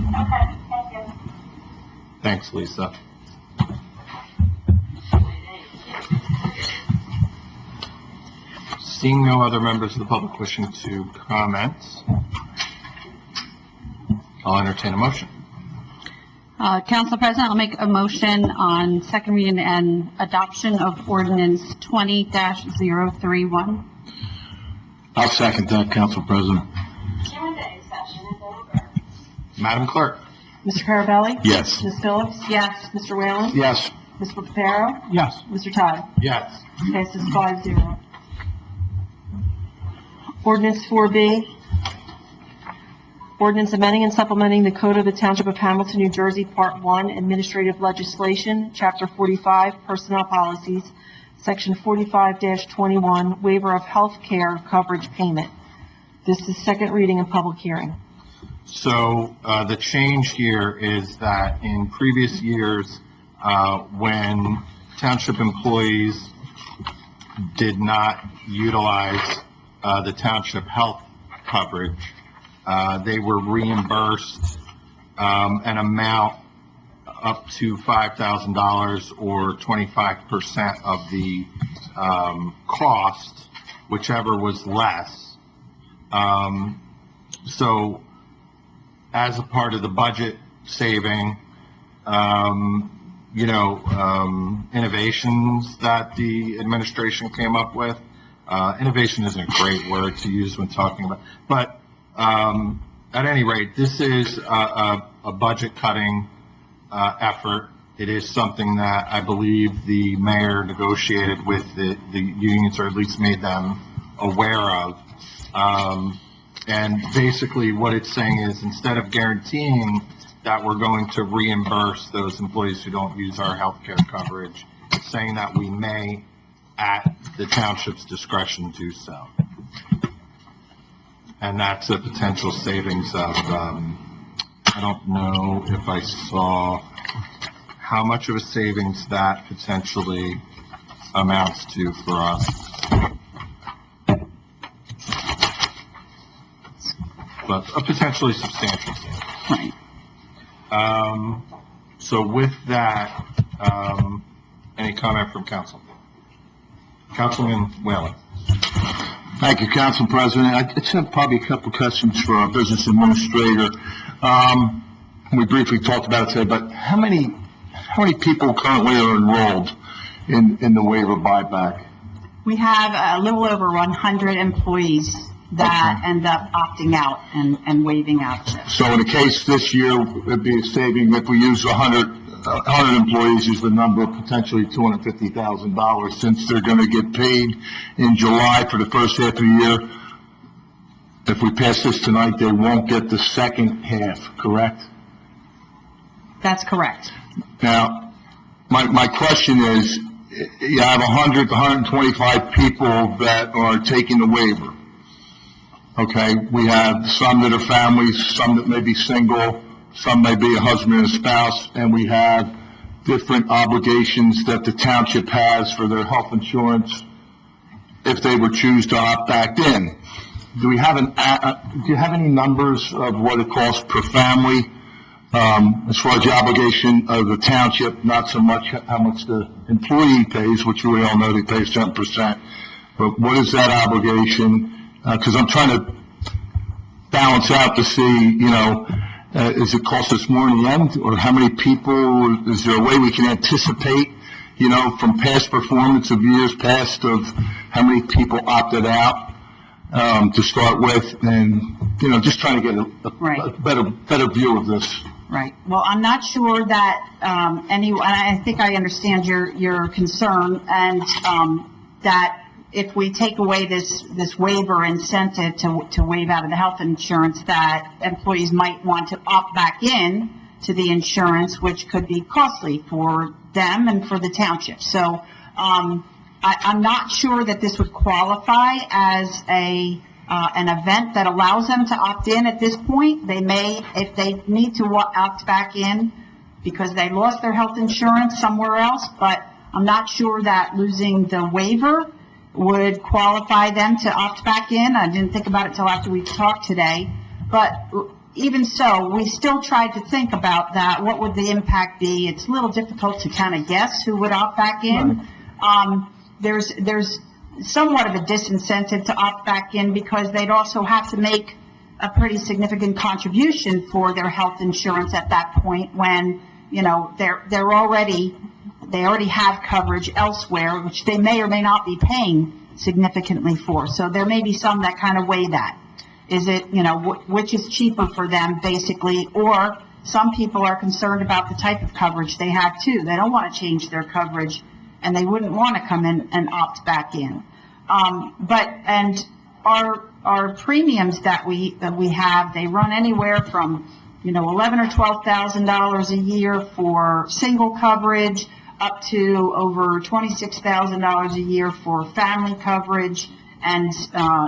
Okay, thank you. Thanks, Lisa. Seeing no other members of the public wishing to comment, I'll entertain a motion. Council President, I'll make a motion on second reading and adoption of ordinance 20-031. I'll second that, Council President. Q&A session is over. Madam Clerk? Mr. Carabelli? Yes. Ms. Phillips? Yes. Mr. Whalen? Yes. Mr. Reparo? Yes. Mr. Todd? Yes. Passes 5-0. Ordinance 4B, ordinance amending and supplementing the Code of the Township of Hamilton, New Jersey, Part 1, Administrative Legislation, Chapter 45, Personnel Policies, Section 45-21, Waiver of Health Care Coverage Payment. This is second reading and public hearing. So the change here is that in previous years, when township employees did not utilize the township health coverage, they were reimbursed an amount up to $5,000 or 25% of the cost, whichever was less. So as a part of the budget saving, innovations that the administration came up with. Innovation isn't a great word to use when talking about, but at any rate, this is a budget cutting effort. It is something that I believe the mayor negotiated with the unions, or at least made them aware of. And basically what it's saying is, instead of guaranteeing that we're going to reimburse those employees who don't use our health care coverage, it's saying that we may, at the township's discretion, do so. And that's a potential savings of, I don't know if I saw how much of a savings that potentially amounts to for us. But a potentially substantial savings. Right. So with that, any comment from council? Councilman Whalen. Thank you, Council President. I just have probably a couple questions for our business administrator. We briefly talked about it today, but how many people currently are enrolled in the waiver buyback? We have a little over 100 employees that end up opting out and waiving out of this. So in the case this year, it'd be a saving if we use 100 employees is the number, potentially $250,000, since they're going to get paid in July for the first half of the year. If we pass this tonight, they won't get the second half, correct? That's correct. Now, my question is, you have 100 to 125 people that are taking the waiver. Okay, we have some that are families, some that may be single, some may be a husband and a spouse, and we have different obligations that the township has for their health insurance if they would choose to opt back in. Do you have any numbers of what it costs per family, as far as the obligation of the township, not so much how much the employee pays, which we all know they pay 7%, but what is that obligation? Because I'm trying to balance out to see, is it cost us more in the end, or how many people, is there a way we can anticipate, from past performance of years past, of how many people opted out to start with, and, just trying to get a better view of this. Right. Well, I'm not sure that I think I understand your concern, and that if we take away this waiver incentive to waive out of the health insurance, that employees might want to opt back in to the insurance, which could be costly for them and for the township. So I'm not sure that this would qualify as an event that allows them to opt in at this point. They may, if they need to opt back in because they lost their health insurance somewhere else, but I'm not sure that losing the waiver would qualify them to opt back in. I didn't think about it till after we talked today, but even so, we still tried to think about that. What would the impact be? It's a little difficult to kind of guess who would opt back in. There's somewhat of a disincentive to opt back in because they'd also have to make a pretty significant contribution for their health insurance at that point when, they already have coverage elsewhere, which they may or may not be paying significantly for. So there may be some that kind of weigh that. Is it, which is cheaper for them, basically, or some people are concerned about the type of coverage they have, too. They don't want to change their coverage, and they wouldn't want to come in and opt back in. And our premiums that we have, they run anywhere from, $11,000 or $12,000 a year for single coverage, up to over $26,000 a year for family coverage, and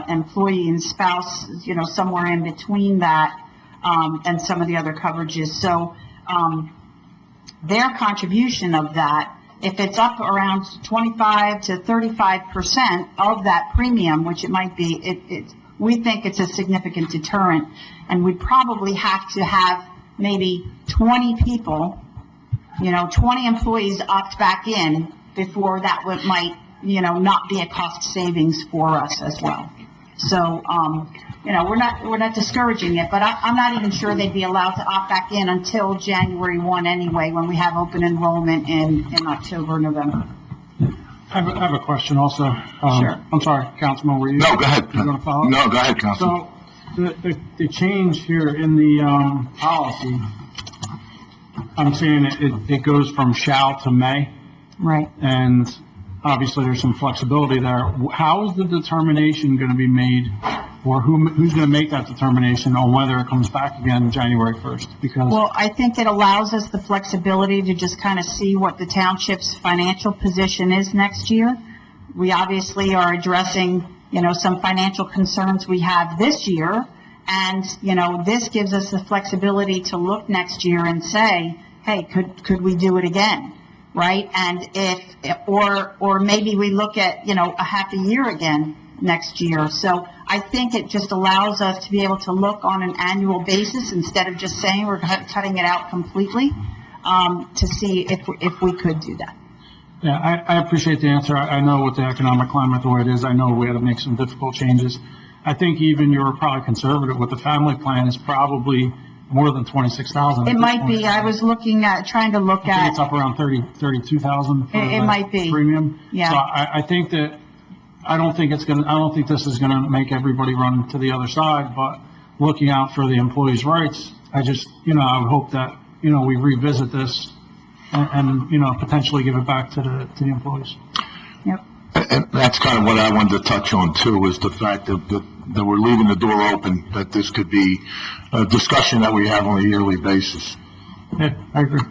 employee and spouse, somewhere in between that. and some of the other coverages. So, their contribution of that, if it's up around 25 to 35% of that premium, which it might be, we think it's a significant deterrent, and we'd probably have to have maybe 20 people, 20 employees opt back in before that might, not be a cost savings for us as well. So, we're not discouraging it, but I'm not even sure they'd be allowed to opt back in until January 1 anyway, when we have open enrollment in October, November. I have a question also. Sure. I'm sorry, Councilman, were you? No, go ahead. You going to follow up? No, go ahead, Councilman. So, the change here in the, policy, I'm seeing it goes from shall to may, Right. and obviously there's some flexibility there. How is the determination going to be made, or who's going to make that determination on whether it comes back again January 1st? Because, Well, I think it allows us the flexibility to just kind of see what the township's financial position is next year. We obviously are addressing, some financial concerns we have this year. And, this gives us the flexibility to look next year and say, hey, could we do it again? Right? And or maybe we look at, a half a year again next year. So I think it just allows us to be able to look on an annual basis instead of just saying we're cutting it out completely, to see if we could do that. yeah, I appreciate the answer. I know with the economic climate the way it is, I know we had to make some difficult changes. I think even you're probably conservative with the family plan is probably more than 26,000. It might be. I was trying to look I think at, it's up around 32,000 for It the might be. premium. Yeah. So I think that, I don't think this is gonna make everybody run to the other side, but looking out for the employees' rights, I just, I would hope that, we revisit this and potentially give it back to the employees. yep. And that's kind of what I wanted to touch on too, is the fact that we're leaving the door open, that this could be a discussion that we have on a yearly basis. Yeah, I agree.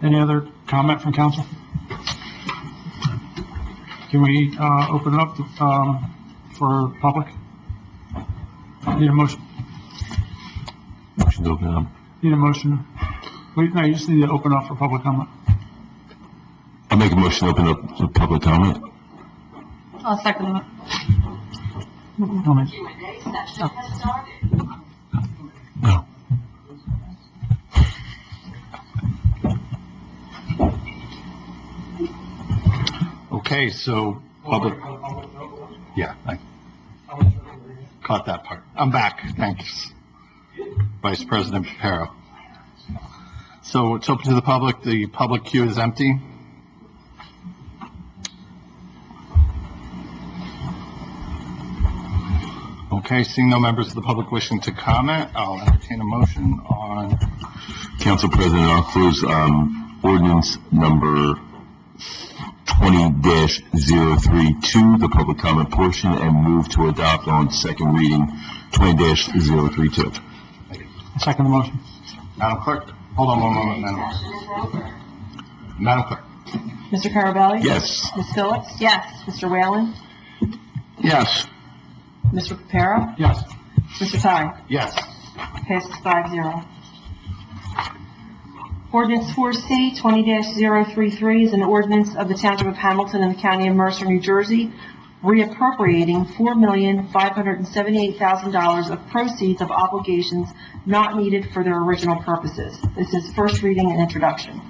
Any other comment from council? Can we, open it up to, for public? Need a motion? Motion to open it up. Need a motion? Wait, no, you just need to open up for public comment. I'll make a motion to open up the public comment. I'll second that. No, ma'am. No. Okay, so public, yeah, I caught that part. I'm back, thanks. Vice President Papero. So it's open to the public queue is empty. Okay, seeing no members of the public wishing to comment, I'll entertain a motion on, Council President, I'll close, ordinance number 20-032, the public comment portion, and move to adopt on second reading 20-032. Second the motion. Madam Clerk. Hold on one moment, Madam Clerk. Mr. Carabelli? Yes. Ms. Phillips? Yes. Mr. Whalen? Yes. Mr. Reparo? Yes. Mr. Ty? Yes. Passes 5-0. Ordinance 4C 20-033 is an ordinance of the Township of Hamilton and the County of Mercer, New Jersey, reappropriating $4,578,000 of proceeds of obligations not needed for their original purposes. This is first reading and introduction.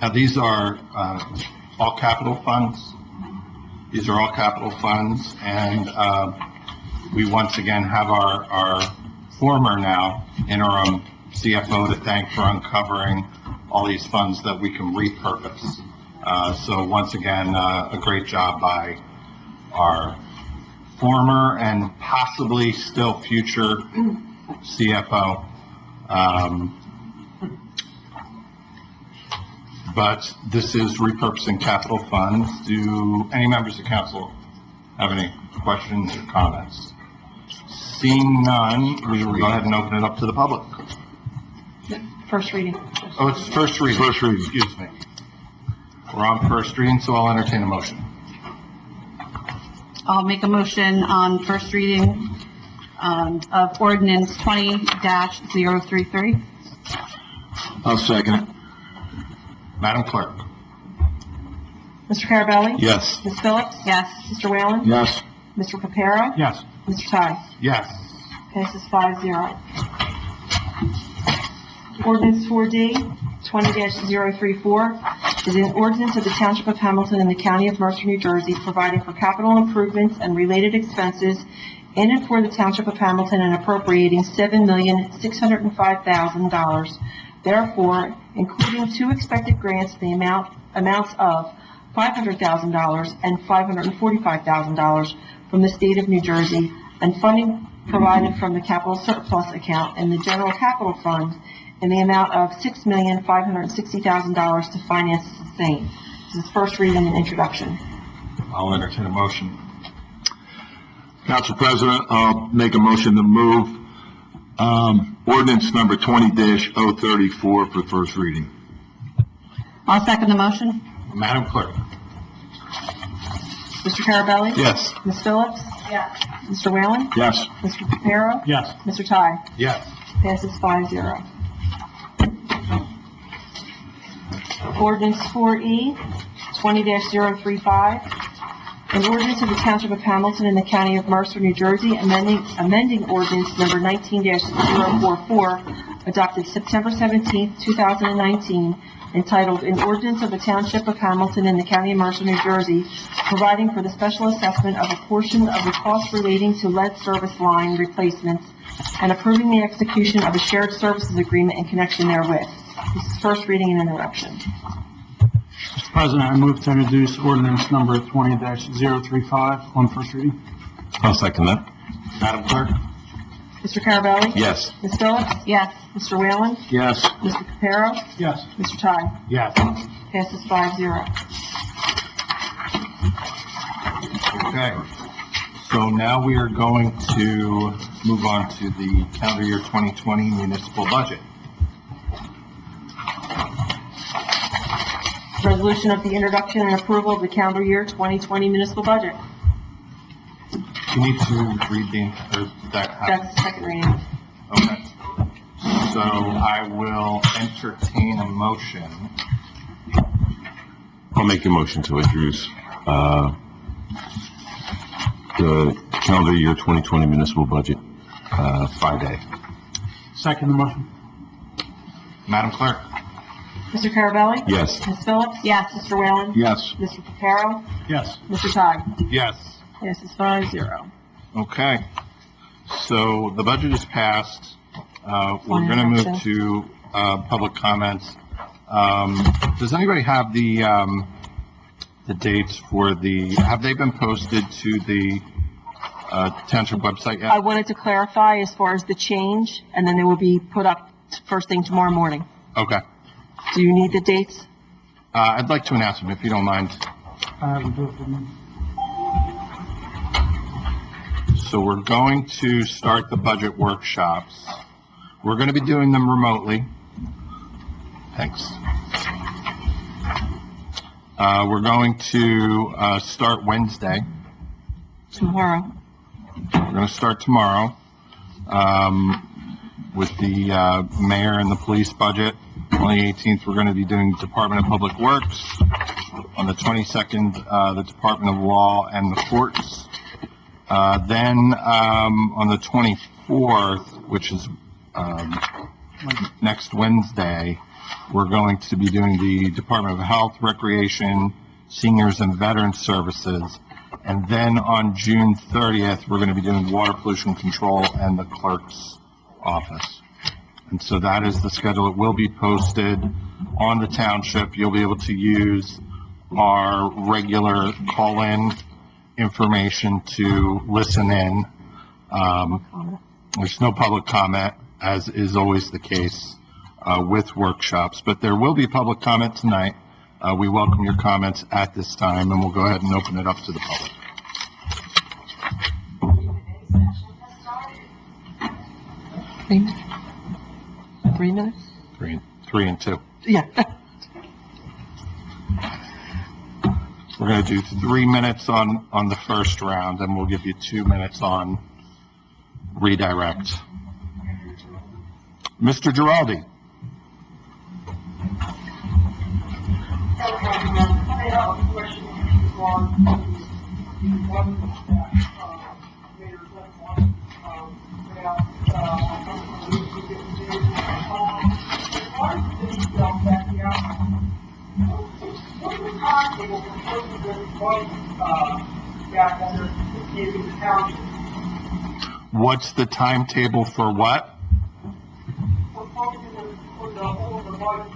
Now, these are all capital funds. These are all capital funds, and we once again have our former now interim CFO to thank for uncovering all these funds that we can repurpose. So once again, a great job by our former and possibly still future CFO. But this is repurposing capital funds. Do any members of council have any questions or comments? Seeing none, we will go ahead and open it up to the public. First reading. Oh, it's first reading. First reading. Excuse me. We're on first reading, so I'll entertain a motion. I'll make a motion on first reading of ordinance 20-033. I'll second it. Madam Clerk? Mr. Carabelli? Yes. Ms. Phillips? Yes. Mr. Whalen? Yes. Mr. Reparo? Yes. Mr. Ty? Yes. Passes 5-0. Ordinance 4D, 20-034, is an ordinance of the Township of Hamilton in the County of Mercer, New Jersey, providing for capital improvements and related expenses in and for the Township of Hamilton and appropriating $7,605,000. Therefore, including two expected grants, the amounts of $500,000 and $545,000 from the state of New Jersey, and funding provided from the capital surplus account in the general capital fund in the amount of $6,560,000 to finance the same. This is first reading and introduction. I'll entertain a motion. Council President, I'll make a motion to move ordinance number 20-034 for first reading. I'll second the motion. Madam Clerk? Mr. Carabelli? Yes. Ms. Phillips? Yes. Mr. Whalen? Yes. Mr. Reparo? Yes. Mr. Ty? Yes. Passes 5-0. Ordinance 4E, 20-035, an ordinance of the Township of Hamilton in the County of Mercer, New Jersey, amending ordinance number 19-044, adopted September 17, 2019, entitled An Ordinance of the Township of Hamilton in the County of Mercer, New Jersey, providing for the special assessment of a portion of the costs relating to lead service line replacements and approving the execution of a shared services agreement in connection therewith. This is first reading and introduction. Mr. President, I move to introduce ordinance number 20-035 on first reading. I'll second that. Madam Clerk? Mr. Carabelli? Yes. Ms. Phillips? Yes. Mr. Whalen? Yes. Mr. Reparo? Yes. Mr. Ty? Yes. Passes 5-0. Okay. So now we are going to move on to the calendar year 2020 municipal budget. Resolution of the introduction and approval of the calendar year 2020 municipal budget. You need to read or that. That's the second reading. Okay. So I will entertain a motion. I'll make a motion to introduce, the calendar year 2020 municipal budget, 5A. Second the motion. Madam Clerk? Mr. Carabelli? Yes. Ms. Phillips? Yes. Mr. Whalen? Yes. Mr. Reparo? Yes. Mr. Ty? Yes. Passes 5-0. Okay. So the budget is passed. We're going to move to public comments. Does anybody have the dates for have they been posted to the township website I yet? wanted to clarify as far as the change, and then they will be put up first thing tomorrow morning. Okay. Do you need the dates? I'd like to announce them if you don't mind. I will do it for me. So we're going to start the budget workshops. We're going to be doing them remotely. Thanks. We're going to start Wednesday. Tomorrow. We're going to start tomorrow with the mayor and the police budget. On the 18th, we're going to be doing Department of Public Works. On the 22nd, the Department of Law and the courts. Then on the 24th, which is next Wednesday, we're going to be doing the Department of Health, Recreation, Seniors and Veteran Services. And then on June 30th, we're going to be doing Water Pollution Control and the Clerk's Office. And so that is the schedule. It will be posted on the township. You'll be able to use our regular call-in information to listen in. There's no public comment, as is always the case with workshops, but there will be public comment tonight. We welcome your comments at this time, and we'll go ahead and open it up to the public. Three minutes? Three and two. Yeah. We're going to do 3 minutes on the first round, and we'll give you 2 minutes on redirect. Mr. Giraldi. I have a question on the one Mayor left one what's the timetable for closing this budget gap that they're giving the county? What's the timetable for what? For closing the hole in the budget?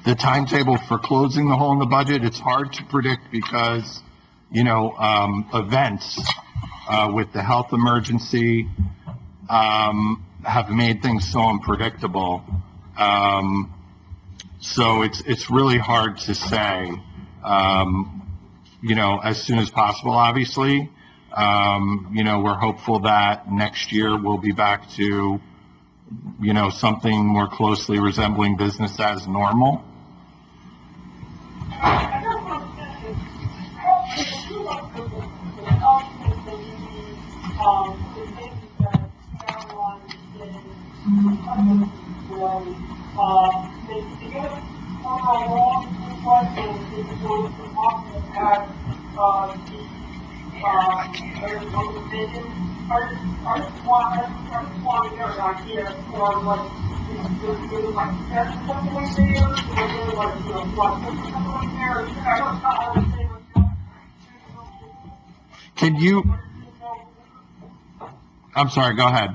The timetable for closing the hole in the budget, it's hard to predict because, events with the health emergency have made things so unpredictable. So it's really hard to say, as soon as possible, obviously. We're hopeful that next year we'll be back to, something more closely resembling business as normal. I don't understand this. I feel like the documents that you need, the things that everyone is getting, they get it somehow wrong, it's like it's going to often have the organization. I just want to get an idea for what is like something like there, or like something like there. I don't know how to say Can you, I'm sorry, go ahead.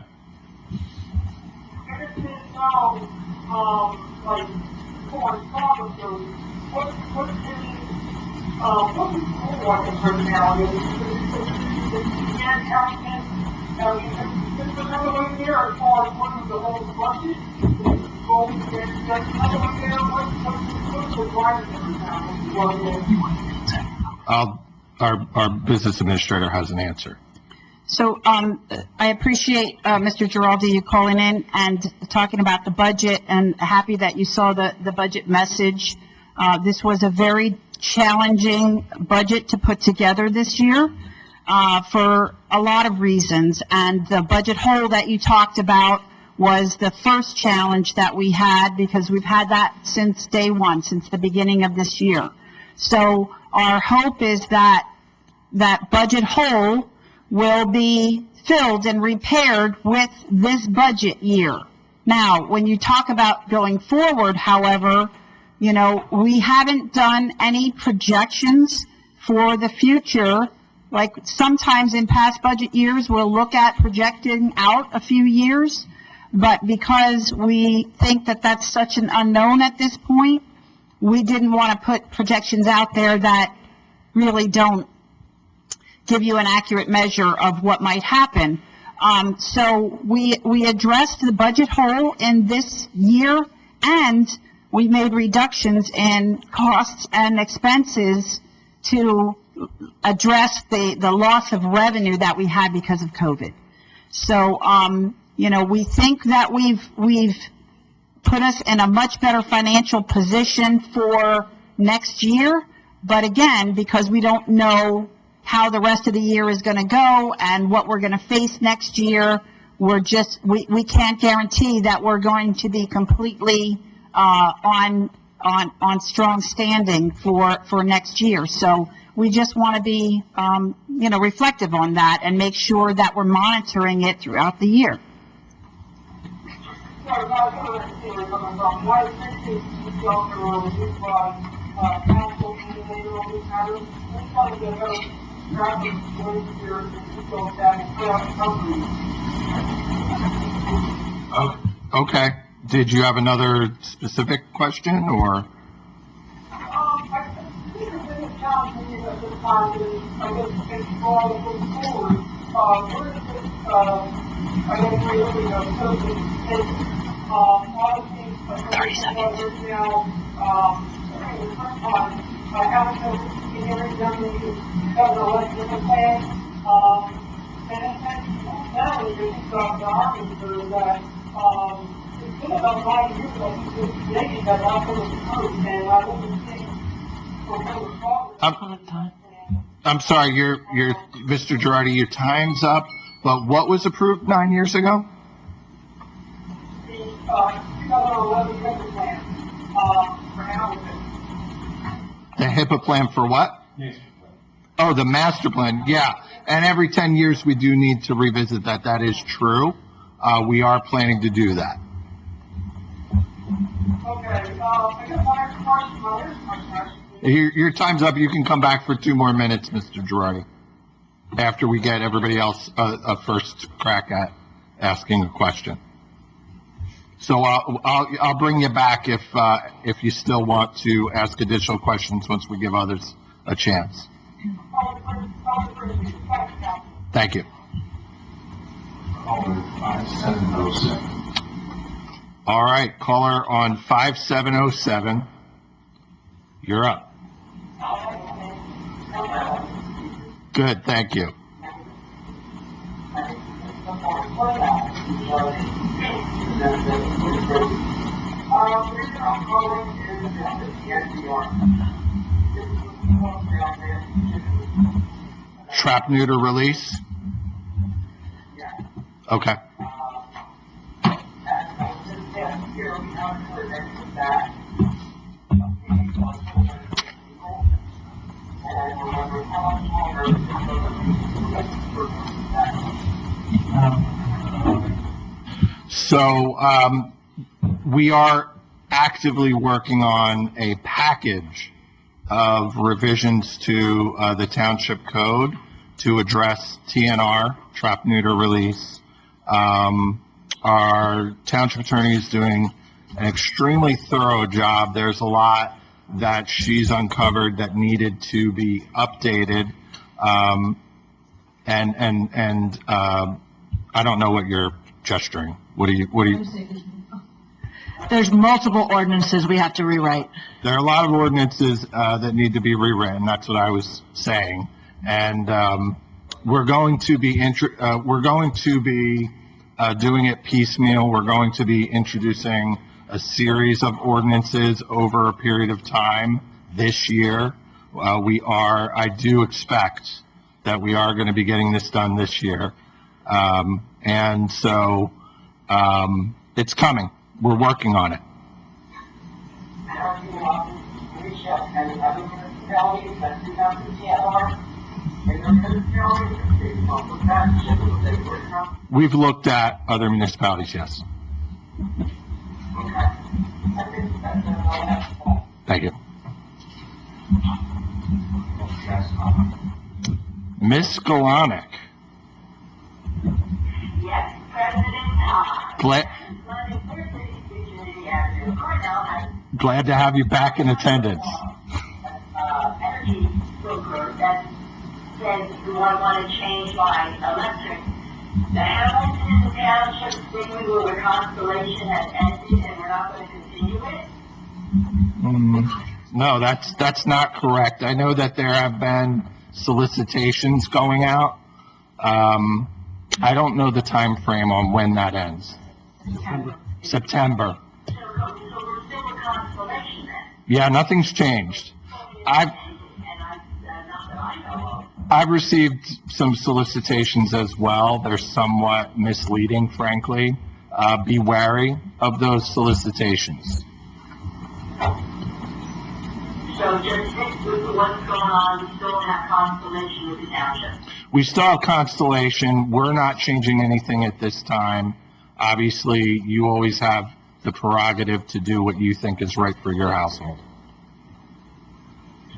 I just didn't know, like, foreign sponsors, what's like a personality? Is another way there as far as what is the whole budget? That's another way there, what's the driver now? Our business administrator has an answer. So, I appreciate, Mr. Giraldi, you calling in and talking about the budget, and happy that you saw the budget message. This was a very challenging budget to put together this year, for a lot of reasons. And the budget hole that you talked about was the first challenge that we had, because we've had that since day one, since the beginning of this year. So our hope is that that budget hole will be filled and repaired with this budget year. Now, when you talk about going forward, however, we haven't done any projections for the future. Like sometimes in past budget years, we'll look at projecting out a few years, but because we think that that's such an unknown at this point, we didn't want to put projections out there that really don't give you an accurate measure of what might happen. So we addressed the budget hole in this year, and we made reductions in costs and expenses to address the loss of revenue that we had because of COVID. So, we think that we've put us in a much better financial position for next year. But again, because we don't know how the rest of the year is going to go and what we're going to face next year, we can't guarantee that we're going to be completely on strong standing for next year. So we just want to be, reflective on that and make sure that we're monitoring it throughout the year. Sorry, I don't understand where you're coming from. Why is this doctor or this council in the name of this matter? We're trying to get better traffic going here and go back throughout the country. Okay. Did you have another specific question, or? I think the biggest challenge for me at this time is, I guess, it's all going forward. Where is this, I guess, really, COVID take? Obviously, right now, the first time, I haven't been hearing them because of like different plans. And now we've got the argument that, it's been about 9 years ago, maybe that also was approved, and I wasn't seeing I'm sorry, Mr. Girardi, your time's up, but what was approved 9 years ago? The, 2011 HIPAA plan, for Hamilton. The HIPAA plan for what? Oh, the master plan, yeah. And every 10 years, we do need to revisit that. That is true. We are planning to do that. Okay, I guess my next question, Your time's up. You can come back for 2 more minutes, Mr. Girardi, after we get everybody else a first crack at asking a question. So I'll bring you back if you still want to ask additional questions once we give others a chance. Thank you. All right, caller on 5707. You're up. Good, thank you. Trap, neuter, release? Okay. So, we are actively working on a package of revisions to the township code to address TNR, trap, neuter, release. Our township attorney is doing an extremely thorough job. There's a lot that she's uncovered that needed to be updated. I don't know what you're gesturing. What do you? There's multiple ordinances we have to rewrite. There are a lot of ordinances that need to be rewritten. That's what I was saying, and we're going to be doing it piecemeal. We're going to be introducing a series of ordinances over a period of time this year. I do expect that we are going to be getting this done this year, and so it's coming. We're working on it. We've looked at other municipalities, yes. Thank you. Miss Galanick. Yes, President, Glad to have you back in attendance. energy broker that said we want to change my electric. The Hamilton Township thing with Constellation has ended and we're not going to continue it? No, that's not correct. I know that there have been solicitations going out. I don't know the time frame on when that ends. September. So we're still with Constellation then? Yeah, nothing's changed. I've received some solicitations as well. They're somewhat misleading, frankly. Be wary of those solicitations. So just stick with what's going on, we still have Constellation with the township? We still have Constellation. We're not changing anything at this time. Obviously, you always have the prerogative to do what you think is right for your household.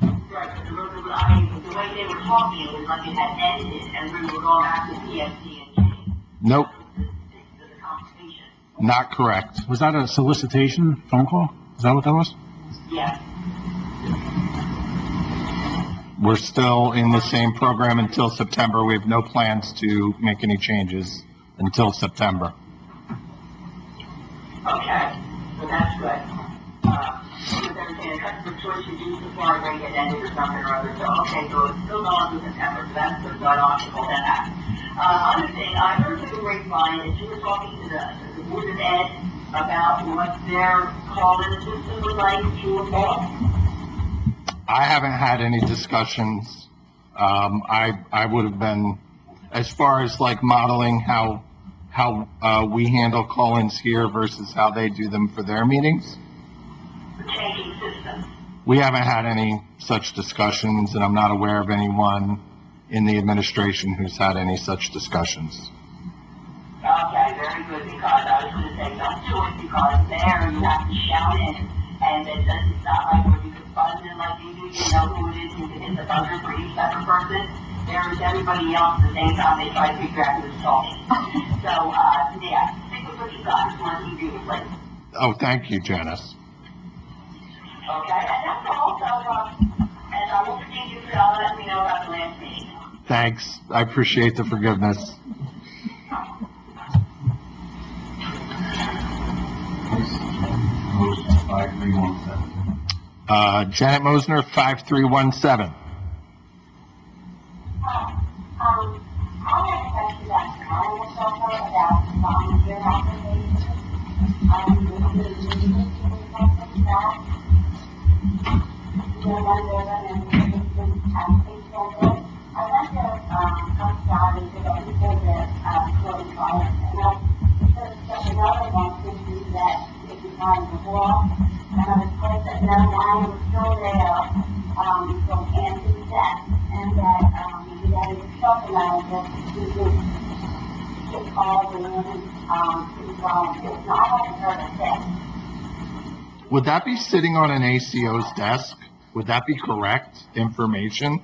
Right, but the way they were talking, it was like it had ended and we were going back to PSC&G. Nope, The conversation. not correct. Was that a solicitation phone call? Is that what that was? Yes. We're still in the same program until September. We have no plans to make any changes until September. Okay, so that's good. So they're saying customer choice reduced supply rate had ended or something or other, so, okay, so it's still going through September, so that's good, so I don't have to call that out. Other thing, I heard through the grapevine that you were talking to the Board of Ed about what their call-in system was like, true or false? I haven't had any discussions. I would have been, as far as like modeling how we handle call-ins here versus how they do them for their meetings. Changing system. We haven't had any such discussions, and I'm not aware of anyone in the administration who's had any such discussions. Okay, very good, because I was gonna say don't do it, because there you have to shout in, and it's not like where you can buzz in like you do, you know who it is, you can hit the buzzer for each separate person. There's everybody else at the same time, they try to figure out who's talking. So, yeah, stick with what you got, it's more you do, please. Oh, thank you, Janice. Okay, and that's all, so, and I will continue to let me know about the last meeting. Thanks. I appreciate the forgiveness. Motion 5317. Janet Mosner, 5317. I have a question about animal shelter, about volunteer applications. Would that be sitting on an ACO's desk? Would that be correct information?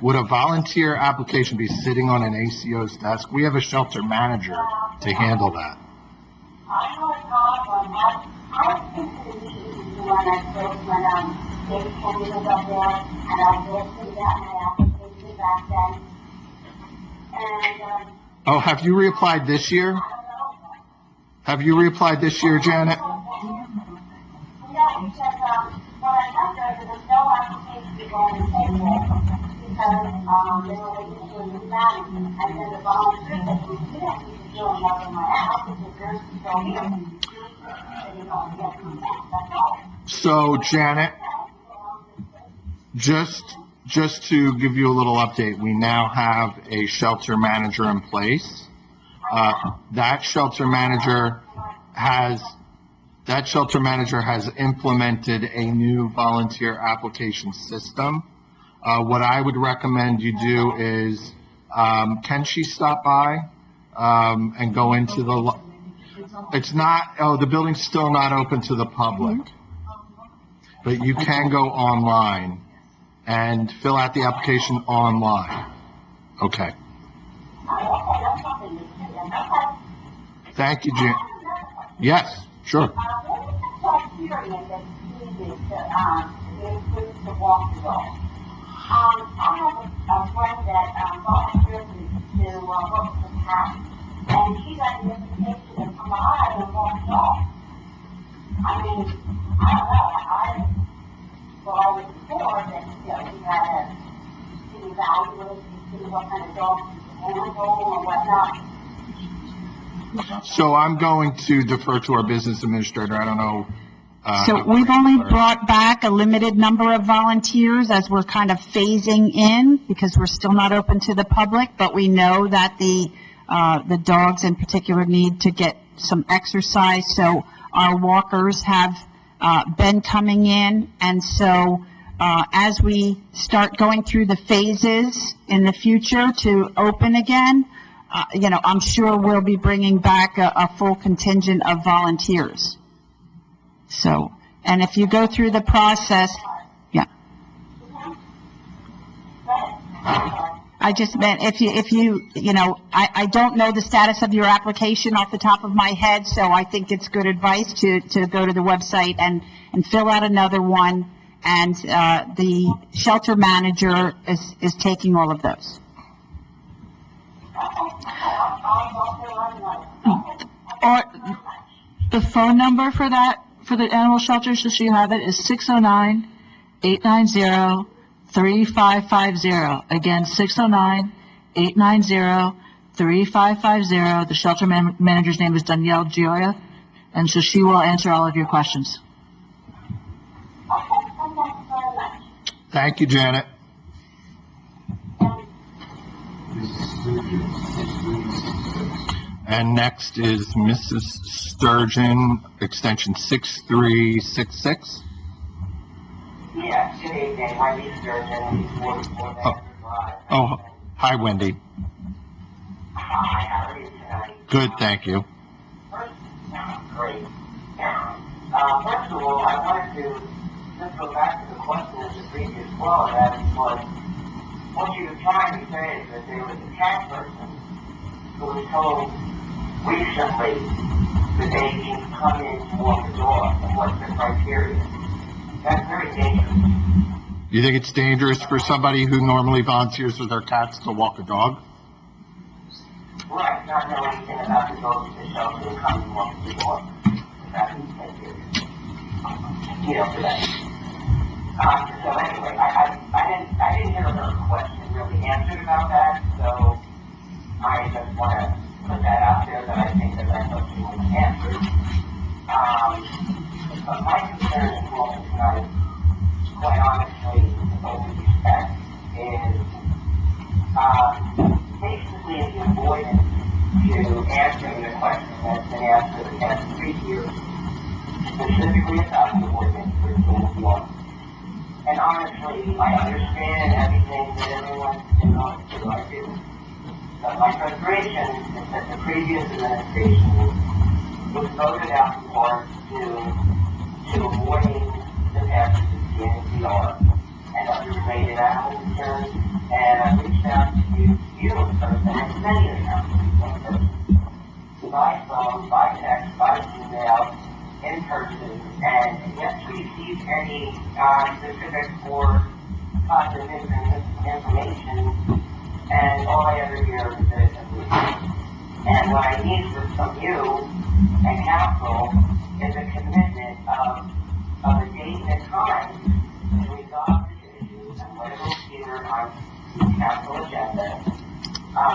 Would a volunteer application be sitting on an ACO's desk? We have a shelter manager to handle that. Oh, have you reapplied this year? Have you reapplied this year, Janet? So, Janet, just to give you a little update, we now have a shelter manager in place. That shelter manager has implemented a new volunteer application system. What I would recommend you do is, can she stop by, and go into the, the building's still not open to the public, but you can go online and fill out the application online. Okay. Thank you, Jim. Yes, sure. I have a friend that volunteered to work with the town, and she got an invitation to come by and walk the dog. I mean, I don't know, I was before that, you know, we had to evaluate and see what kind of dog we could handle or whatnot. So I'm going to defer to our business administrator. I don't know. So we've only brought back a limited number of volunteers as we're kind of phasing in because we're still not open to the public, but we know that the dogs in particular need to get some exercise. So our walkers have been coming in. And so as we start going through the phases in the future to open again, I'm sure we'll be bringing back a full contingent of volunteers. So, and if you go through the process, yeah. I just meant if you, I don't know the status of your application off the top of my head, so I think it's good advice to go to the website and fill out another one, and the shelter manager is taking all of those. Or the phone number for that, for the animal shelters, just so you have it, is 609-890-3550. Again, 609-890-3550. The shelter manager's name is Danielle Gioia, and so she will answer all of your questions. Thank you, Janet. And next is Mrs. Sturgeon, extension 6366. Yes, good evening. Wendy Sturgeon, 44 Drive. Oh, hi, Wendy. Hi, how are you tonight? Good, thank you. Great. First of all, I wanted to just go back to the question of the previous caller. That was, what you were trying to say is that there was a cat person who was told recently that they can come in to walk the dog, and what's the criteria. That's very dangerous. You think it's dangerous for somebody who normally volunteers with their cats to walk a dog? Right, not know anything about the dogs in the shelter and come and walk the dog. That's the criteria. For that. So anyway, I didn't hear her question really answered about that, so I just want to put that out there that I think that that's what she was answered. But my concern is also tonight, quite honestly, with all due respect, is basically the avoidance to answering the question that's been asked for the past 3 years, specifically about the ordinance 1301. And honestly, I understand everything that everyone's been going through, I do. But my frustration is that the previous administration was voted out in part to avoiding the passage of the NPR and other related animal concerns. And I reached out to you in person and many of you in person, by phone, by text, by email, in person, and yet to receive any specific or positive information, and all I ever hear is that it's a blue. And what I need from you and council is a commitment of a date and time to resolve this issue and let it appear on the council agenda.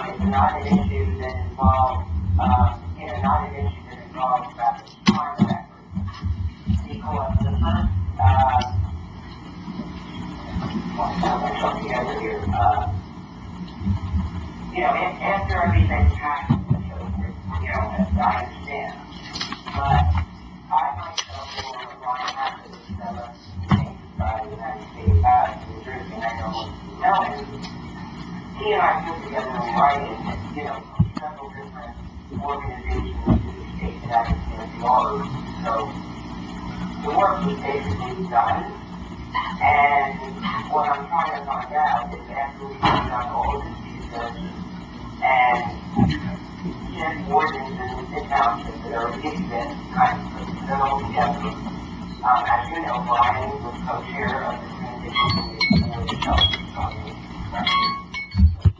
It's not an issue that involves, not an issue that involves rapid time record. Because the first, after everything happens, I understand. But I myself will want to have to develop things by the United States out in New Jersey, and I know him. He and I put together in writing, several different organizations in the state that have been ours. So the work was basically done, and what I'm trying to find out is after we've done all of this research and get ordinances in townships that are exist, kind of put them all together. As you know, Brian was co-chair of the transition committee for the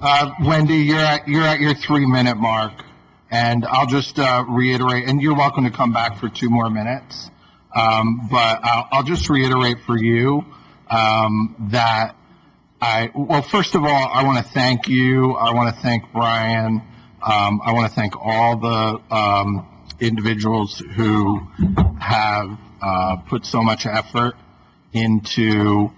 shelter. Wendy, you're at your 3-minute mark, and I'll just reiterate, and you're welcome to come back for 2 more minutes. But I'll just reiterate for you that first of all, I want to thank you. I want to thank Brian. I want to thank all the individuals who have put so much effort into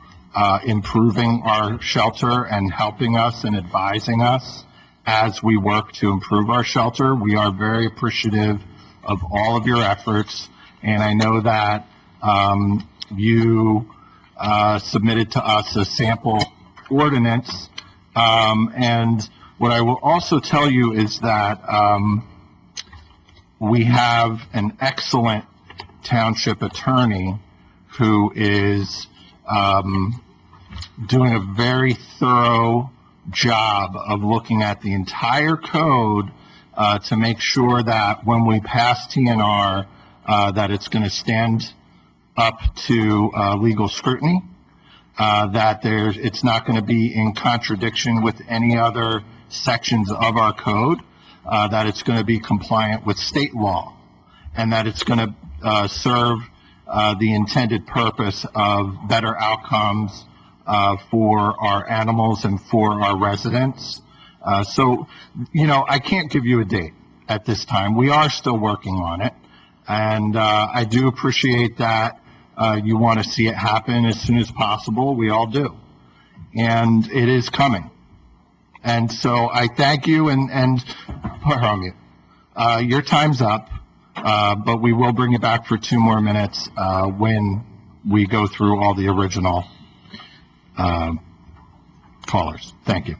improving our shelter and helping us and advising us as we work to improve our shelter. We are very appreciative of all of your efforts. And I know that you submitted to us a sample ordinance. And what I will also tell you is that we have an excellent township attorney who is doing a very thorough job of looking at the entire code to make sure that when we pass TNR, that it's going to stand up to legal scrutiny, that it's not going to be in contradiction with any other sections of our code, that it's going to be compliant with state law, and that it's going to serve the intended purpose of better outcomes for our animals and for our residents. So, I can't give you a date at this time. We are still working on it. And I do appreciate that you want to see it happen as soon as possible. We all do. and it is coming. And so I thank you, and your time's up, but we will bring you back for 2 more minutes when we go through all the original callers. Thank you.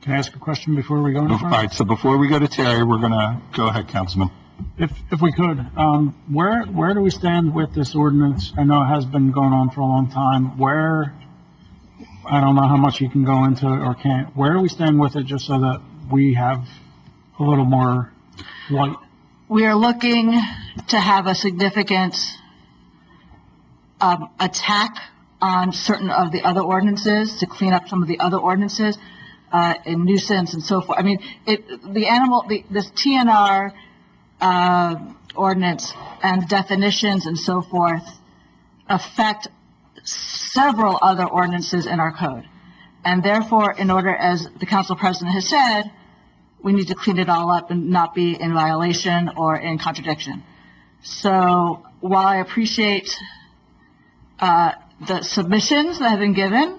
Can I ask a question before we go any All further? right, so before we go to Terry, we're going to go ahead, Councilman. If we could, where do we stand with this ordinance? I know it has been going on for a long time. Where, I don't know how much you can go into it or can't. Where do we stand with it, just so that we have a little more light? We are looking to have a significant attack on certain of the other ordinances, to clean up some of the other ordinances, in nuisance and so forth. I mean, this TNR ordinance and definitions and so forth affect several other ordinances in our code. And therefore, in order, as the council president has said, we need to clean it all up and not be in violation or in contradiction. So while I appreciate the submissions that have been given,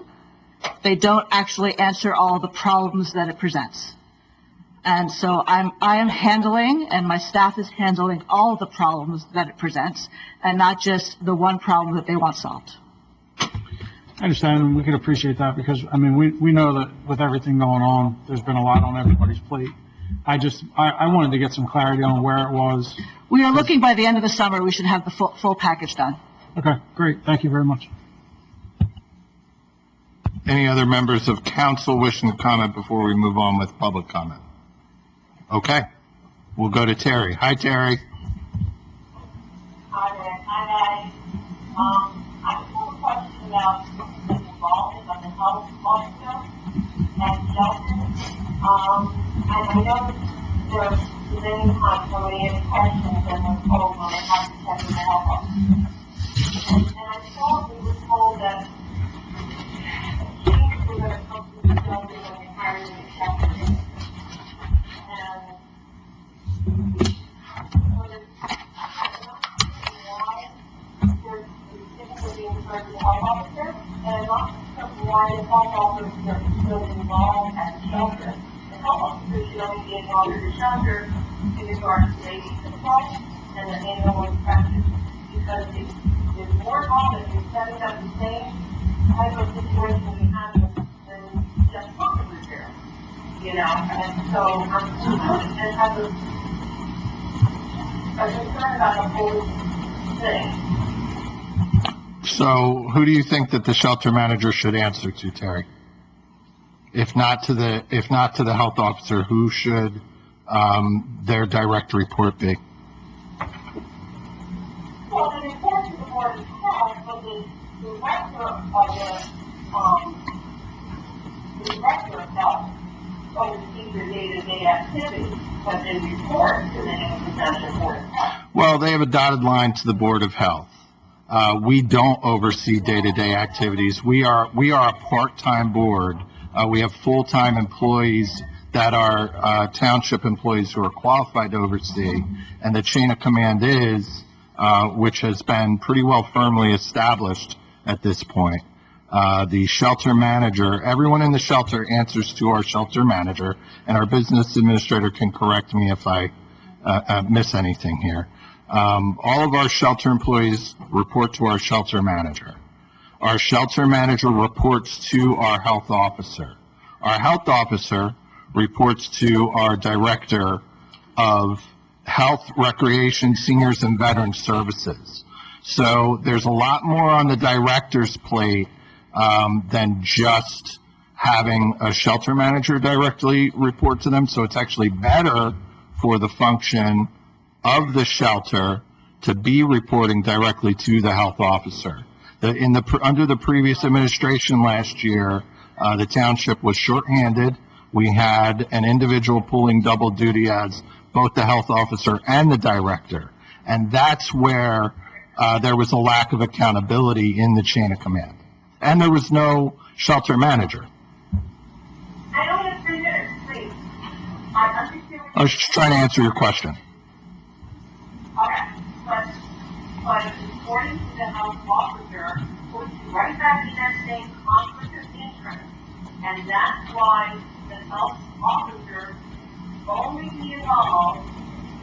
they don't actually answer all the problems that it presents. And so I am handling, and my staff is handling, all the problems that it presents, and not just the one problem that they want solved. I understand, and we can appreciate that, because, I mean, we know that with everything going on, there's been a lot on everybody's plate. I wanted to get some clarity on where it was. We are looking by the end of the summer, we should have the full package done. Okay, great, thank you very much. Any other members of council wishing to comment before we move on with public comment? Okay, we'll go to Terry. Hi, Terry. Hi there. Hi, guys. I just have a question about the involvement of the health officer and shelter. And I know there's many times somebody has questions and we're told, well, they have to check with the health officer. And I thought we were told that chiefs were going to come to the shelter when they hired the shelter. And lots of why the health officer is so involved at the shelter. The health officer should only be involved at the shelter in regards to maybe control and the annual inspection. Because it's more involved in setting up the same type of situation we have than just pocket repair. You know, and so I'm concerned and have a concern about the whole thing. So who do you think that the shelter manager should answer to, Terry? If not to the health officer, who should their direct report be? Well, the report to the board is health, but the director of health oversees the day-to-day activities, but then report to the International Board of Health. Well, they have a dotted line to the Board of Health. We don't oversee day-to-day activities. We are a part-time board. We have full-time employees that are township employees who are qualified to oversee, and the chain of command is, which has been pretty well firmly established at this point. The shelter manager, everyone in the shelter answers to our shelter manager, and our business administrator can correct me if I miss anything here. All of our shelter employees report to our shelter manager. Our shelter manager reports to our health officer. Our health officer reports to our director of health, recreation, seniors, and veteran services. So there's a lot more on the director's plate than just having a shelter manager directly report to them. So it's actually better for the function of the shelter to be reporting directly to the health officer. Under the previous administration last year, the township was shorthanded. We had an individual pulling double duty as both the health officer and the director. And that's where there was a lack of accountability in the chain of command. And there was no shelter manager. I don't have 3 minutes, please. I understand. I was just trying to answer your question. Okay, but according to the health officer, puts you right back in that same conflict of interest. And that's why the health officer only be involved,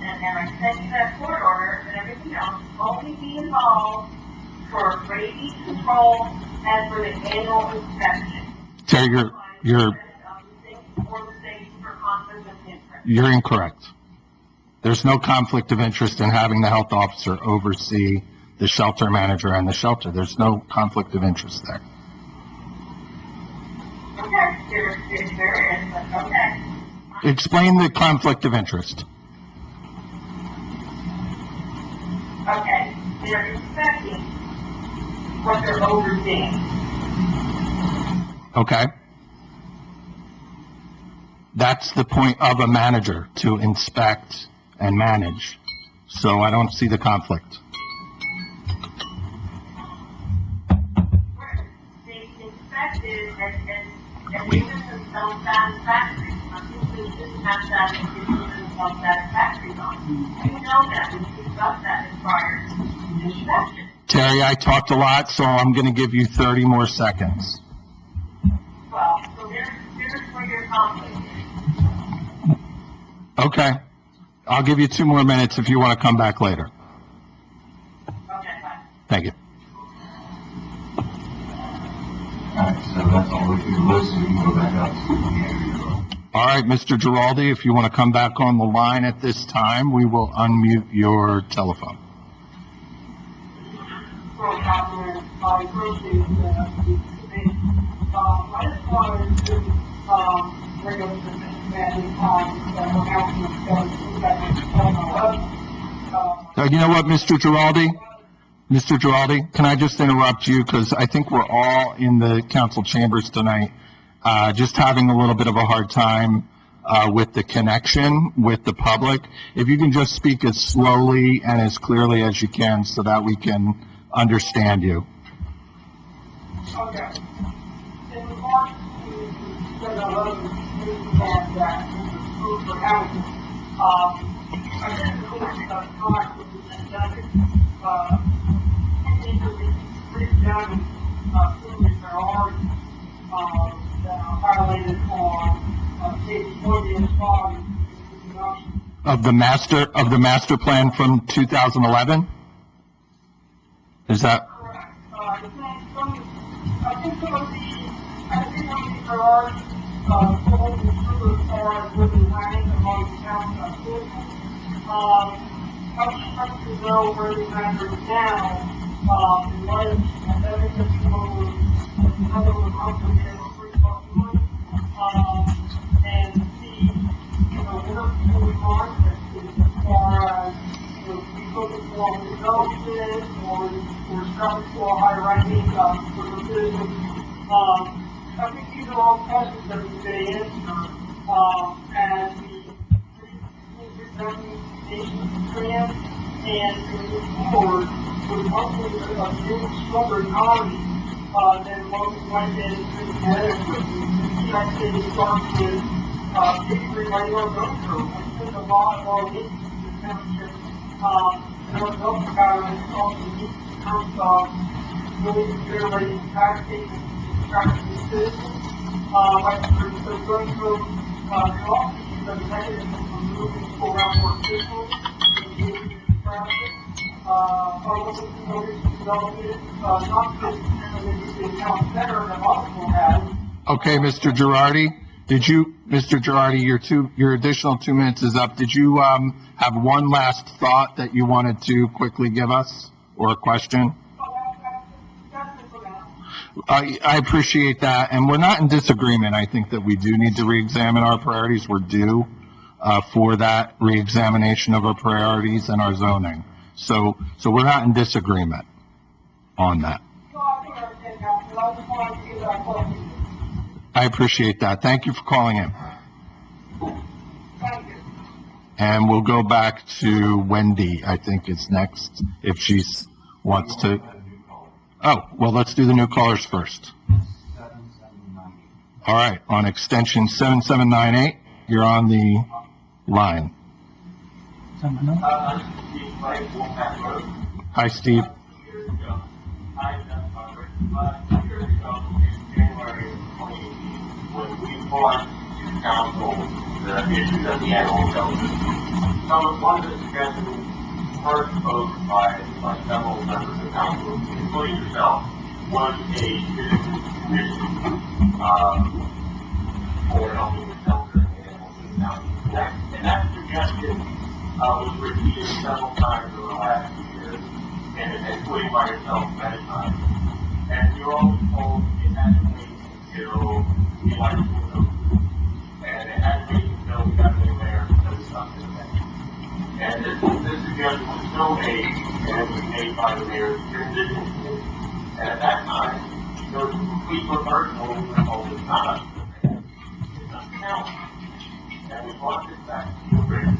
and I sent you that court order and everything else, only be involved for rabies control and for the annual inspection. Terry, you're incorrect. There's no conflict of interest in having the health officer oversee the shelter manager and the shelter. There's no conflict of interest there. Okay, there is, but okay. Explain the conflict of interest. Okay, they're inspecting what they're overseeing. Okay? That's the point of a manager, to inspect and manage. So I don't see the conflict. They inspected and given themselves satisfactory. Some people didn't have that and given themselves satisfactory on. You know that, we discussed that prior to inspection. Terry, I talked a lot, so I'm going to give you 30 more seconds. Well, so there's where your conflict is. Okay. I'll give you 2 more minutes if you want to come back later. Okay, bye. Thank you. Alright, so that's all we can listen, we can go back up to the All right, Mr. Giraldi, if you want to come back on the line at this time, we will unmute your telephone. Well, Councilman, I appreciate that. I just wanted to, bring up the expanded time that we're having You know what, Mr. Giraldi? Mr. Giraldi, can I just interrupt you? Because I think we're all in the council chambers tonight, just having a little bit of a hard time with the connection with the public. If you can just speak as slowly and as clearly as you can so that we can understand you. Okay. In regards to the 11 that approved for housing, I think the board has time with the pandemic, down that are highlighted on page 45 Of the master plan from 2011? Is that? Correct. I think some of these are, some of the improvements are really rank among towns officials. I just like to know where they rank now, in light of the pandemic that's over, another one complicated, and see, what are the concepts as far as, we focus more on development or striving for a higher ranking, for the citizens. I think these are all questions that we may answer, as the recommendation plan and move forward with hopefully a new, stronger economy, than what we went in the actually starts with, basically regular growth curve. I think a lot of our issues in the township, what else about it is also needs in terms of really generating tax savings and attracting new citizens. So going through, and also use the mechanism for moving people around more efficiently, engaging in traffic, our local communities development, not just in the town center that hospital has. Okay, Mr. Girardi, Mr. Girardi, your additional 2 minutes is up. Did you, have one last thought that you wanted to quickly give us, or a question? I appreciate that, and we're not in disagreement. I think that we do need to reexamine our priorities. We're due, for that reexamination of our priorities and our zoning. So we're not in disagreement on that. I appreciate that. Thank you for calling in. And we'll go back to Wendy, I think is next, if she wants to. Oh, well, let's do the new callers first. All right, on extension 7798, you're on the line. Hi, Steve. I last year ago, in January of 2018, when we brought to council the issues of the animal shelter. So one of the suggestions first posed by several members of council, including yourself, was a citizen commission for helping with shelter and animals in the county. And that suggestion was repeated several times over the last few years, and including by yourself many times. And you're always told it has to wait until the election is over. And it has to wait until we got a new mayor because it's not this thing. And this suggestion was still made, and it was made by the mayor's transition committee. And at that time, there was a complete reversal when we were told it's not up to the mayor, it's up to council. And we brought this back to you, Rick,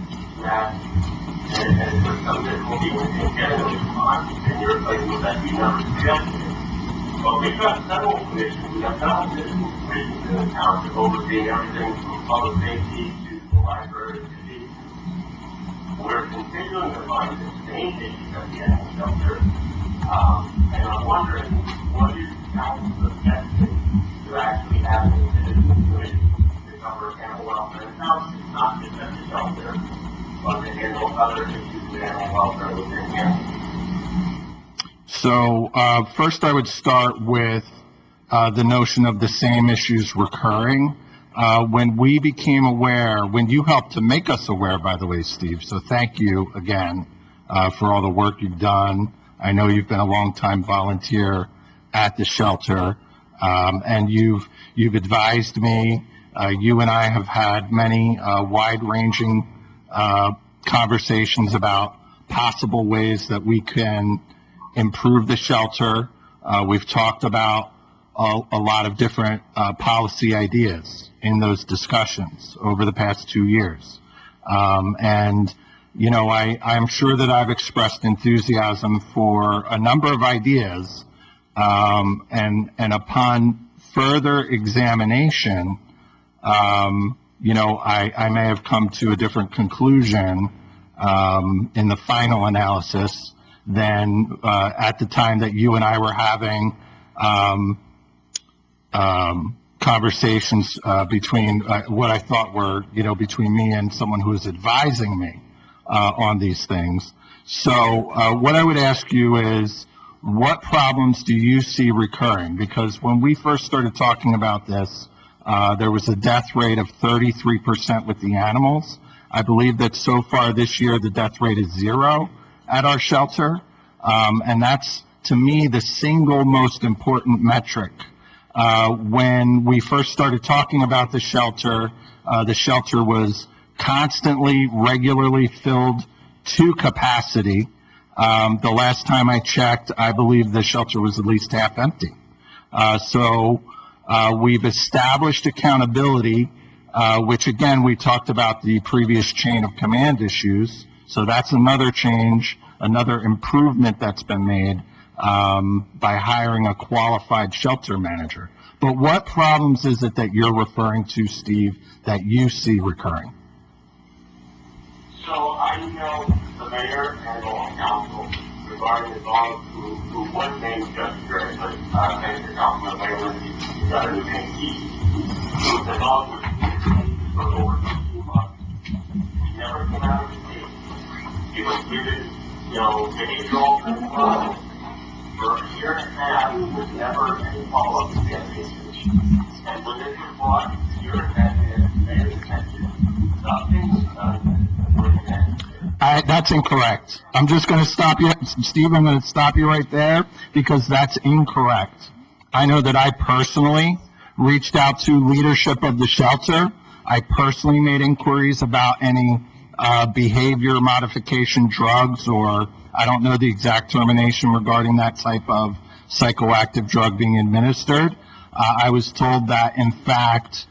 and for some difficulty with the agenda response, and your place was that you never suggested it. But we've got several commissions, we have several citizen commissions in the township overseeing everything from public safety to the library to the we're continuing to find the same issues at the animal shelter. And I'm wondering, what is council's objective to actually having a citizen commission to cover animal welfare in the township, not just at the shelter, but to handle other issues with animal welfare within animals? So, first I would start with the notion of the same issues recurring. When we became aware, when you helped to make us aware, by the way, Steve, so thank you again for all the work you've done. I know you've been a long-time volunteer at the shelter, and you've advised me. You and I have had many wide-ranging conversations about possible ways that we can improve the shelter. We've talked about a lot of different policy ideas in those discussions over the past 2 years. And, you know, I'm sure that I've expressed enthusiasm for a number of ideas, and upon further examination, you know, I may have come to a different conclusion in the final analysis than at the time that you and I were having conversations between what I thought were, you know, between me and someone who was advising me on these things. So what I would ask you is, what problems do you see recurring? Because when we first started talking about this, there was a death rate of 33% with the animals. I believe that so far this year, the death rate is 0 at our shelter. And that's, to me, the single most important metric. When we first started talking about the shelter was constantly, regularly filled to capacity. The last time I checked, I believe the shelter was at least half empty. So we've established accountability, which again, we talked about the previous chain of command issues. So that's another change, another improvement that's been made by hiring a qualified shelter manager. But what problems is it that you're referring to, Steve, that you see recurring? So I know the mayor and all council regarding the dog who was named Judge Gray, but thanks to Councilman Whalen, he got a new name, the dog was for over 2 months. He never came out of the cage. He was given, you know, behavioral control for a year and a half with never any follow-up examination. And when this was brought to your attention and mayor's attention, nothing was done. That's incorrect. I'm just going to stop you, Steve, I'm going to stop you right there because that's incorrect. I know that I personally reached out to leadership of the shelter. I personally made inquiries about any behavior modification drugs, or I don't know the exact termination regarding that type of psychoactive drug being administered. I was told that, in fact,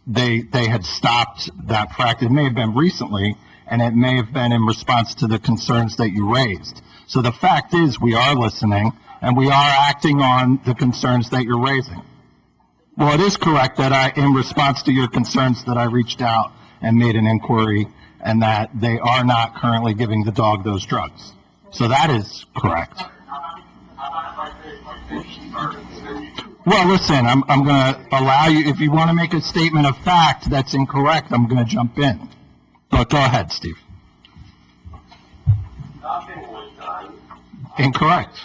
they had stopped that practice. It may have been recently, and it may have been in response to the concerns that you raised. So the fact is, we are listening, and we are acting on the concerns that you're raising. Well, it is correct that in response to your concerns, that I reached out and made an inquiry, and that they are not currently giving the dog those drugs. So that is correct. first, and then you Well, listen, I'm gonna allow you, if you want to make a statement of fact that's incorrect, I'm gonna jump in. But go ahead, Steve. nothing was done. Incorrect.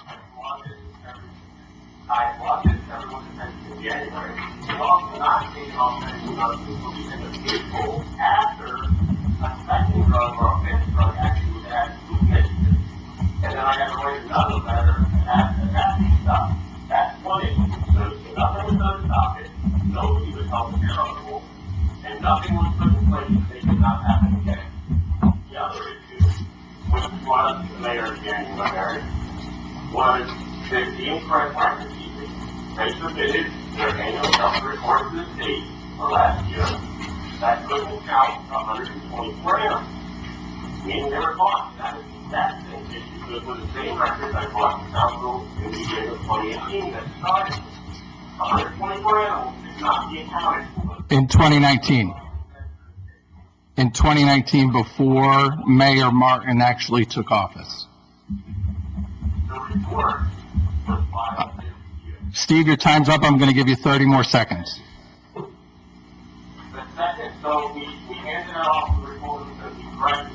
I wanted everyone to mention in January. It's also not taken off any drugs in the people after a second drug or a fifth drug actually was added to the list. And then I got to write another letter after that stuff. That's one issue. So nothing was done to stop it. Nobody was held accountable. And nothing was put in place that they could not happen again. The other issue, which was the mayor in January, was the incorrect record keeping. They submitted their annual health report to the state for last year. That couldn't count 124 animals. Meaning they were caught. That's the issue. It was the same records I brought to council in the beginning of 2018 that started. 124 animals did not be accounted for. In 2019. In 2019, before Mayor Martin actually took office. The report was filed this year. Steve, your time's up. I'm gonna give you 30 more seconds. The second, so we handed it off the report because we corrected.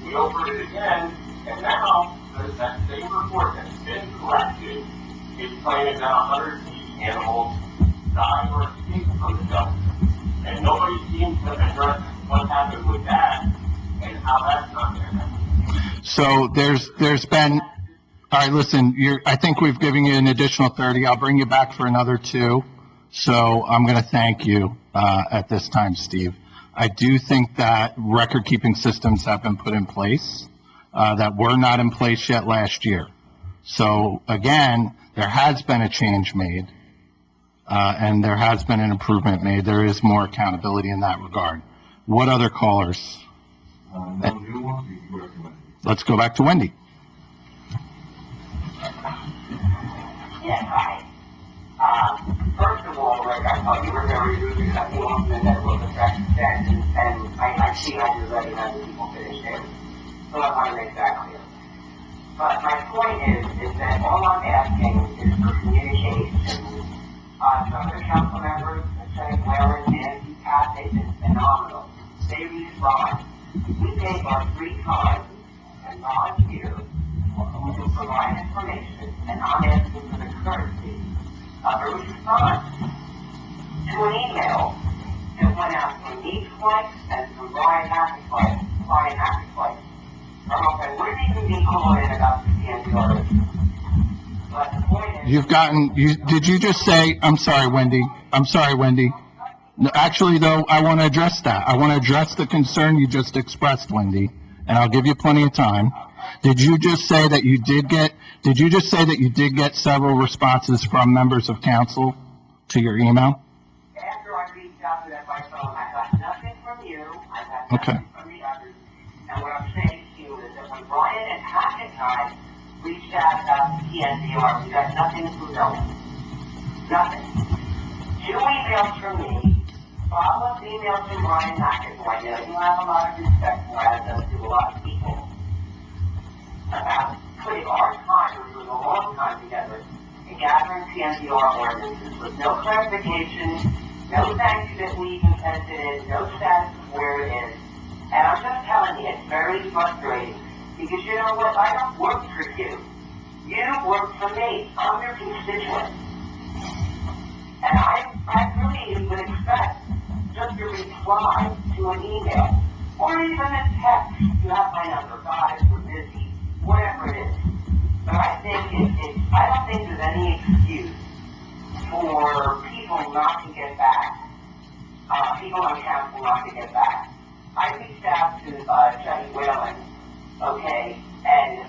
We opened it again, and now that same report that's been corrected is claiming that 180 animals died or escaped from the dump. And nobody seems to address what happened with that and how that's not going to happen. So there's been, all right, listen, I think we've given you an additional 30. I'll bring you back for another 2. So I'm going to thank you at this time, Steve. I do think that record-keeping systems have been put in place that were not in place yet last year. So again, there has been a change made, and there has been an improvement made. There is more accountability in that regard. What other callers? No new ones, you can recommend. Let's go back to Wendy. Yes, hi. First of all, Rick, I thought you were very rude because I came off and that was a fact and I see how you're letting other people finish theirs. So I want to make that clear. But my point is that all I'm asking is for communication. Some of the council members, Lieutenant Warren, Nancy, Pat, they've been phenomenal. They respond. We take our free time and volunteer to provide information, and I'm asking for the courtesy of a response to an email that went out from me twice and from Brian Hackett twice. I wouldn't even be calling about the CNCR. But the point is... Did you just say, I'm sorry, Wendy. No, actually, though, I want to address that. I want to address the concern you just expressed, Wendy, and I'll give you plenty of time. Did you just say that you did get several responses from members of council to your email? After I reached out to them by phone, I got nothing from you. I got nothing from the others. And what I'm saying to you is that when Brian and Hackett and I reached out about the TNCR, we got nothing from no one. Nothing. 2 emails from me, follow-up emails from Brian Hackett, who I know you have a lot of respect for, as does to a lot of people, about putting our time, which was a long time together, in gathering TNCR ordinances with no clarification, no thank you that we even sent it in, no status of where it is. And I'm just telling you, it's very frustrating, because you know what, I don't work for you. You work for me. I'm your constituent. And I really would expect just a reply to an email, or even a text. You have my number, guys, we're busy, whatever it is. But I don't think there's any excuse for people not to get back, people on council not to get back. I reached out to Judge Whalen, okay, and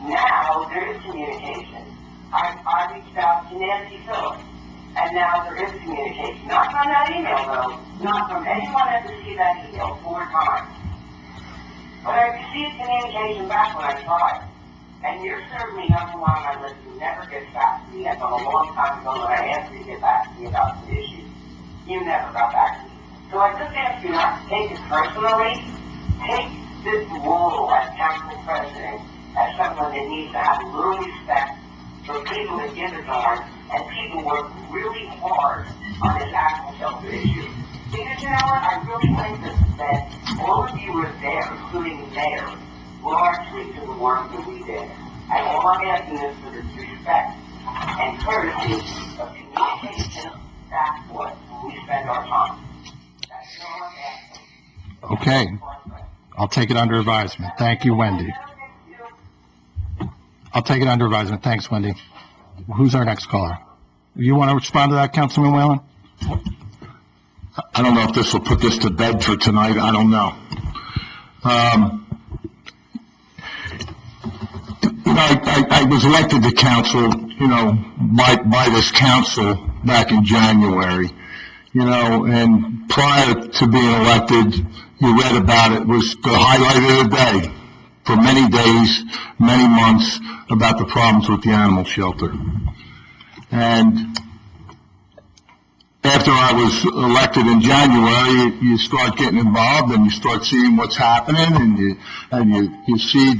now there is communication. I reached out to Nancy Phillips, and now there is communication. Not from that email, though. Not from anyone that received that email 4 times. But I received communication back when I tried. And you're certainly number one on my list who never gets back to me. As from a long time ago when I asked you to get back to me about some issues, you never got back to me. So I just ask you not to take it personally. Take this role as council president as someone that needs to have a little respect for people in kindergarten, and people work really hard on this animal shelter issue. Because, you know what, I really think that all of you were there, including the mayor, largely to the work that we did. And all I'm asking is for the respect and courtesy of communication. That's what we spend our time. That's all I'm asking. Okay. I'll take it under advisement. Thank you, Wendy. I'll take it under advisement. Thanks, Wendy. Who's our next caller? You want to respond to that, Councilman Whalen? I don't know if this will put this to bed for tonight, I don't know. I was elected to council, by this council back in January, and prior to being elected, you read about it, was the highlight of the day for many days, many months, about the problems with the animal shelter. And after I was elected in January, you start getting involved and you start seeing what's happening, and you see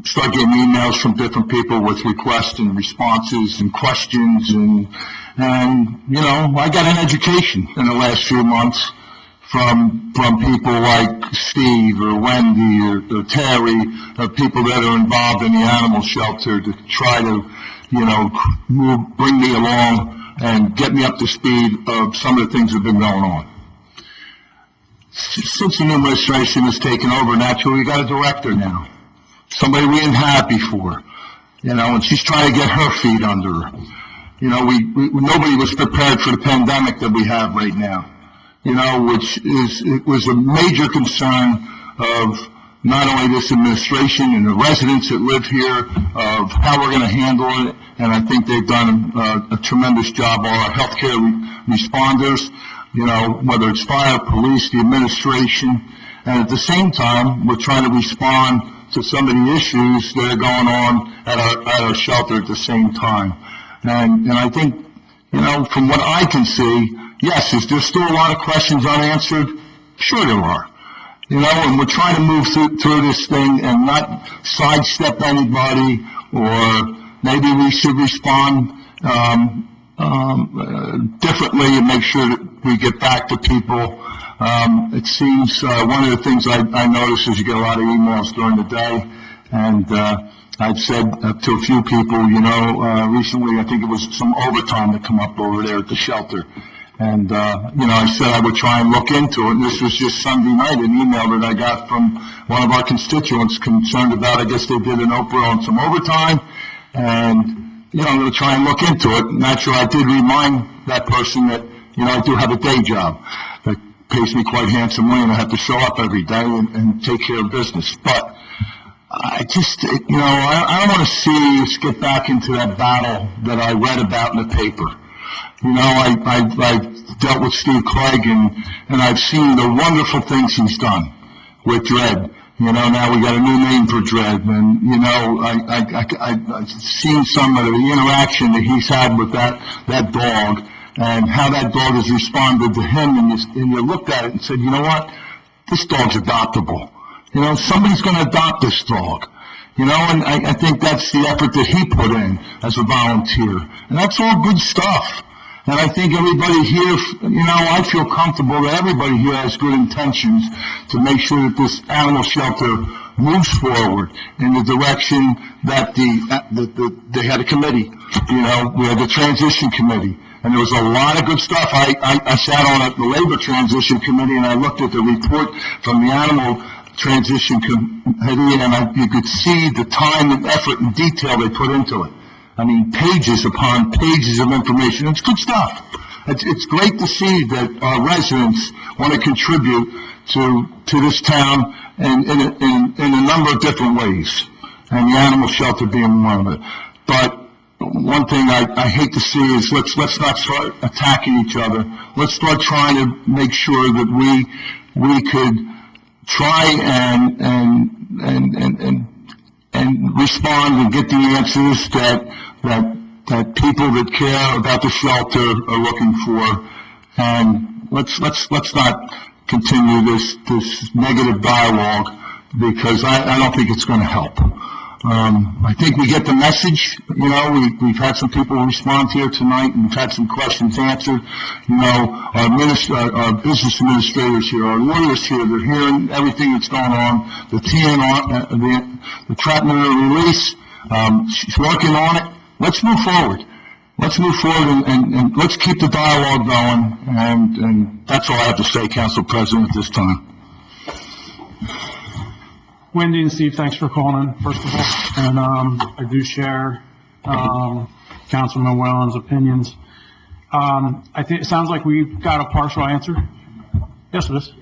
start getting emails from different people with requests and responses and questions, and I got an education in the last few months from people like Steve or Wendy or Terry, people that are involved in the animal shelter, to try to, bring me along and get me up to speed of some of the things that have been going on. Since the new administration has taken over, naturally, we got a director now. Somebody we didn't have before, and she's trying to get her feet under her. Nobody was prepared for the pandemic that we have right now, it was a major concern of not only this administration and the residents that live here, of how we're going to handle it, and I think they've done a tremendous job. All our healthcare responders, whether it's fire, police, the administration, and at the same time, we're trying to respond to some of the issues that are going on at our shelter at the same time. And I think, from what I can see, yes, is there still a lot of questions unanswered? Sure there are. And we're trying to move through this thing and not sidestep anybody, or maybe we should respond differently and make sure that we get back to people. It seems one of the things I notice is you get a lot of emails during the day, and I've said to a few people, recently, I think it was some overtime that come up over there at the shelter. And, I said I would try and look into it. And this was just Sunday night, an email that I got from one of our constituents concerned about, I guess they did an Oprah on some overtime. And, I'm going to try and look into it. Naturally, I did remind that person that, I do have a day job that pays me quite handsomely, and I have to show up every day and take care of business. But I just, I don't want to see us get back into that battle that I read about in the paper. I've dealt with Steve Clegg, and I've seen the wonderful things he's done with DREAD. Now we got a new name for DREAD, and, I've seen some of the interaction that he's had with that dog, and how that dog has responded to him, and you looked at it and said, what? This dog's adoptable. Somebody's going to adopt this dog. And I think that's the effort that he put in as a volunteer. And that's all good stuff. And I think everybody here, I feel comfortable that everybody here has good intentions to make sure that this animal shelter moves forward in the direction that they had a committee. We had the transition committee. And there was a lot of good stuff. I sat on the labor transition committee, and I looked at the report from the animal transition committee, and you could see the time and effort and detail they put into it. I mean, pages upon pages of information. It's good stuff. It's great to see that our residents want to contribute to this town in a number of different ways, and the animal shelter being one of it. But one thing I hate to see is let's not start attacking each other. Let's start trying to make sure that we could try and respond and get the answers that people that care about the shelter are looking for. And let's not continue this negative dialogue, because I don't think it's going to help. I think we get the message, you know, we've had some people respond here tonight, and we've had some questions answered. You know, our business administrators here, our lawyers here, they're hearing everything that's going on. The TNR, the trap mirror release, she's working on it. Let's move forward. Let's move forward and let's keep the dialogue going, and that's all I have to say, Council President, at this time. Wendy and Steve, thanks for calling in, first of all. And, I do share, Councilman Whelan's opinions. I think, it sounds like we've got a partial answer. Yes, it is.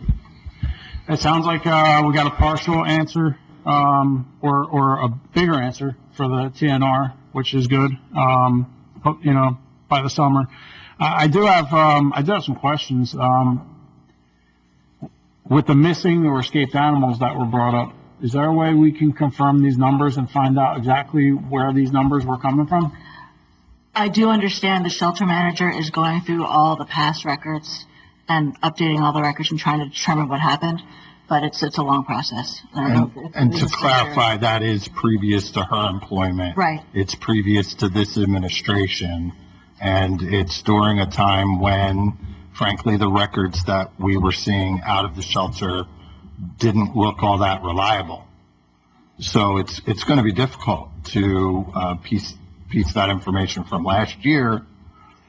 It sounds like, we got a partial answer, or a bigger answer for the TNR, which is good, you know, by the summer. I do have some questions, with the missing or escaped animals that were brought up. Is there a way we can confirm these numbers and find out exactly where these numbers were coming from? I do understand the shelter manager is going through all the past records and updating all the records and trying to determine what happened, but it's a long process. And to clarify, that is previous to her employment. Right. It's previous to this administration, and it's during a time when, frankly, the records that we were seeing out of the shelter didn't look all that reliable. So it's going to be difficult to piece that information from last year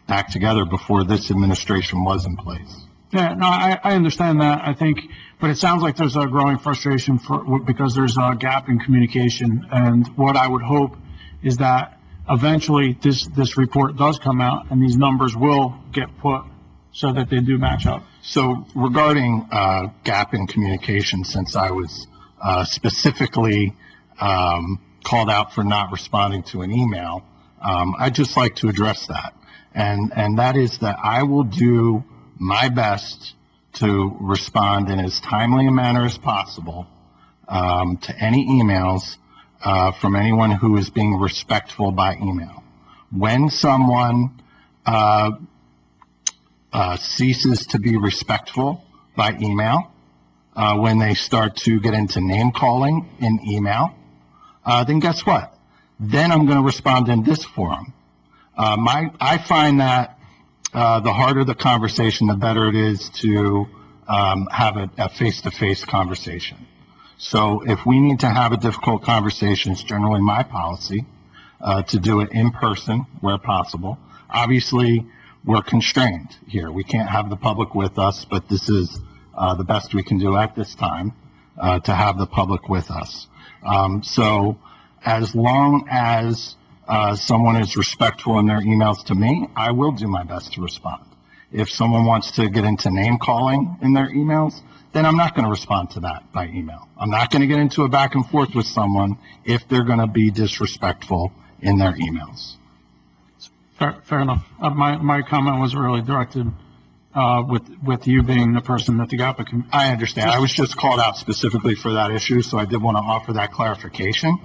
back together before this administration was in place. Yeah, no, I understand that, I think, but it sounds like there's a growing frustration because there's a gap in communication, and what I would hope is that eventually this report does come out and these numbers will get put so that they do match up. So regarding gap in communication, since I was specifically called out for not responding to an email, I'd just like to address that. And that is that I will do my best to respond in as timely a manner as possible to any emails from anyone who is being respectful by email. When someone ceases to be respectful by email, when they start to get into name calling in email, then guess what? Then I'm going to respond in this forum. I find that the harder the conversation, the better it is to have a face-to-face conversation. So if we need to have a difficult conversation, it's generally my policy to do it in person where possible. Obviously, we're constrained here. We can't have the public with us, but this is the best we can do at this time to have the public with us. So as long as someone is respectful in their emails to me, I will do my best to respond. If someone wants to get into name calling in their emails, then I'm not going to respond to that by email. I'm not going to get into a back and forth with someone if they're going to be disrespectful in their emails. Fair enough. My comment was really directed with you being the person that the gap. I understand. I was just called out specifically for that issue, so I did want to offer that clarification,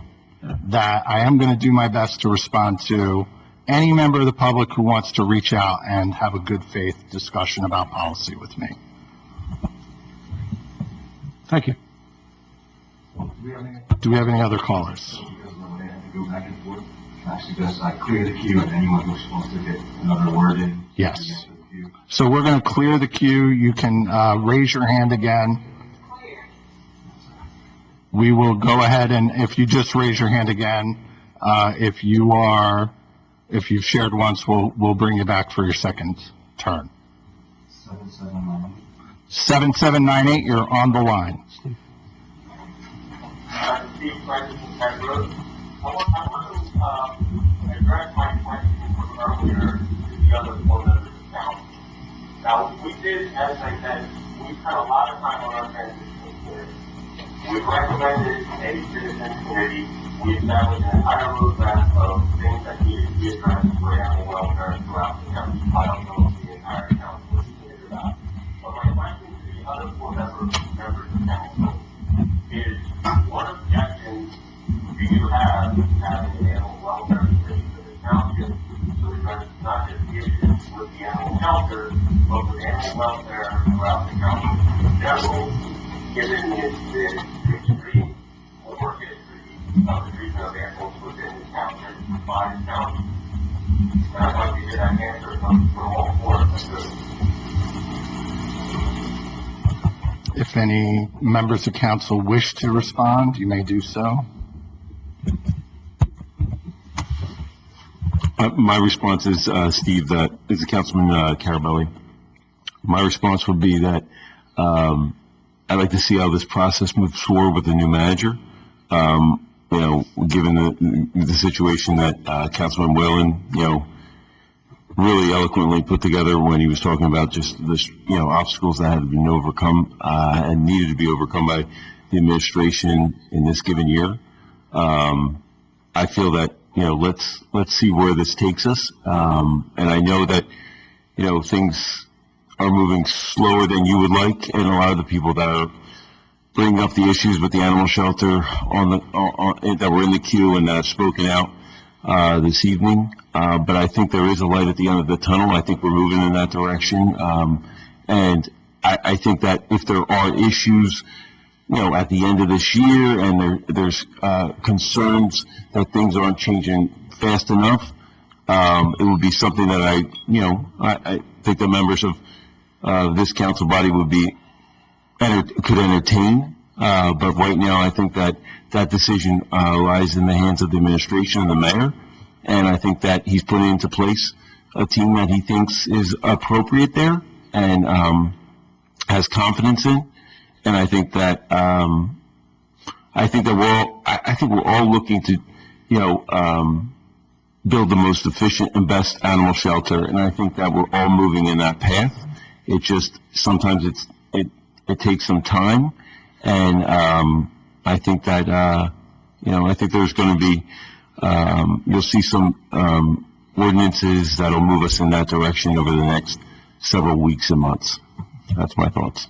that I am going to do my best to respond to any member of the public who wants to reach out and have a good faith discussion about policy with me. Thank you. Do we have any other callers? I suggest I clear the queue, and anyone who's supposed to get another word in. Yes. So we're going to clear the queue. You can raise your hand again. We will go ahead, and if you just raise your hand again, if you've shared once, we'll bring you back for your second turn. 7798, you're on the line. Steve Francis from Tech Road. I want to address my question from earlier to the other board members of the council. Now, we did, as I said, we spent a lot of time on our transition plan. We've recommended a citizen committee. We established an entire roadmap of things that needed to be addressed for animal welfare throughout the county. I don't know if the entire council is clear about. But my question to the other board members of the council is, what objections do you have to having an animal welfare committee for the township to address not just the issues with the animal shelter, but with animal welfare throughout the county in general, given the extreme work history of the treatment of animals within the township by the county. And I'd like to hear that answer from all four of us. If any members of council wish to respond, you may do so. My response is, Steve, that is Councilman Carabelli. My response would be that I'd like to see how this process moves forward with the new manager. You know, given the situation that Councilman Whalen, you know, really eloquently put together when he was talking about just this, you know, obstacles that had been overcome and needed to be overcome by the administration in this given year. I feel that, you know, let's see where this takes us. And I know that, you know, things are moving slower than you would like, and a lot of the people that are bringing up the issues with the animal shelter that were in the queue and that have spoken out this evening. But I think there is a light at the end of the tunnel. I think we're moving in that direction. And I think that if there are issues, you know, at the end of this year and there's concerns that things aren't changing fast enough, it would be something that I think the members of this council body would be could entertain. But right now, I think that decision lies in the hands of the administration and the mayor. And I think that he's putting into place a team that he thinks is appropriate there and has confidence in. And I think that we're all looking to, you know, build the most efficient and best animal shelter. And I think that we're all moving in that path. It just sometimes it takes some time. And I think that you know, I think there's going to be you'll see some ordinances that'll move us in that direction over the next several weeks and months. That's my thoughts.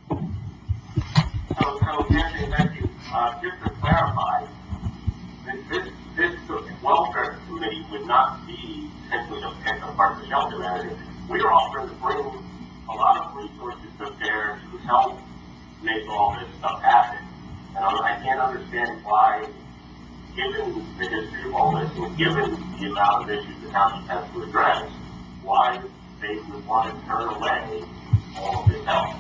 So Nancy, thank you. Just to clarify, this welfare committee would not be simply a part of the shelter manager. We are offering to bring a lot of resources to bear to help make all this stuff happen. And I can't understand why, given the history of all this, and given the amount of issues the county has to address, why they would want to turn away all of this help.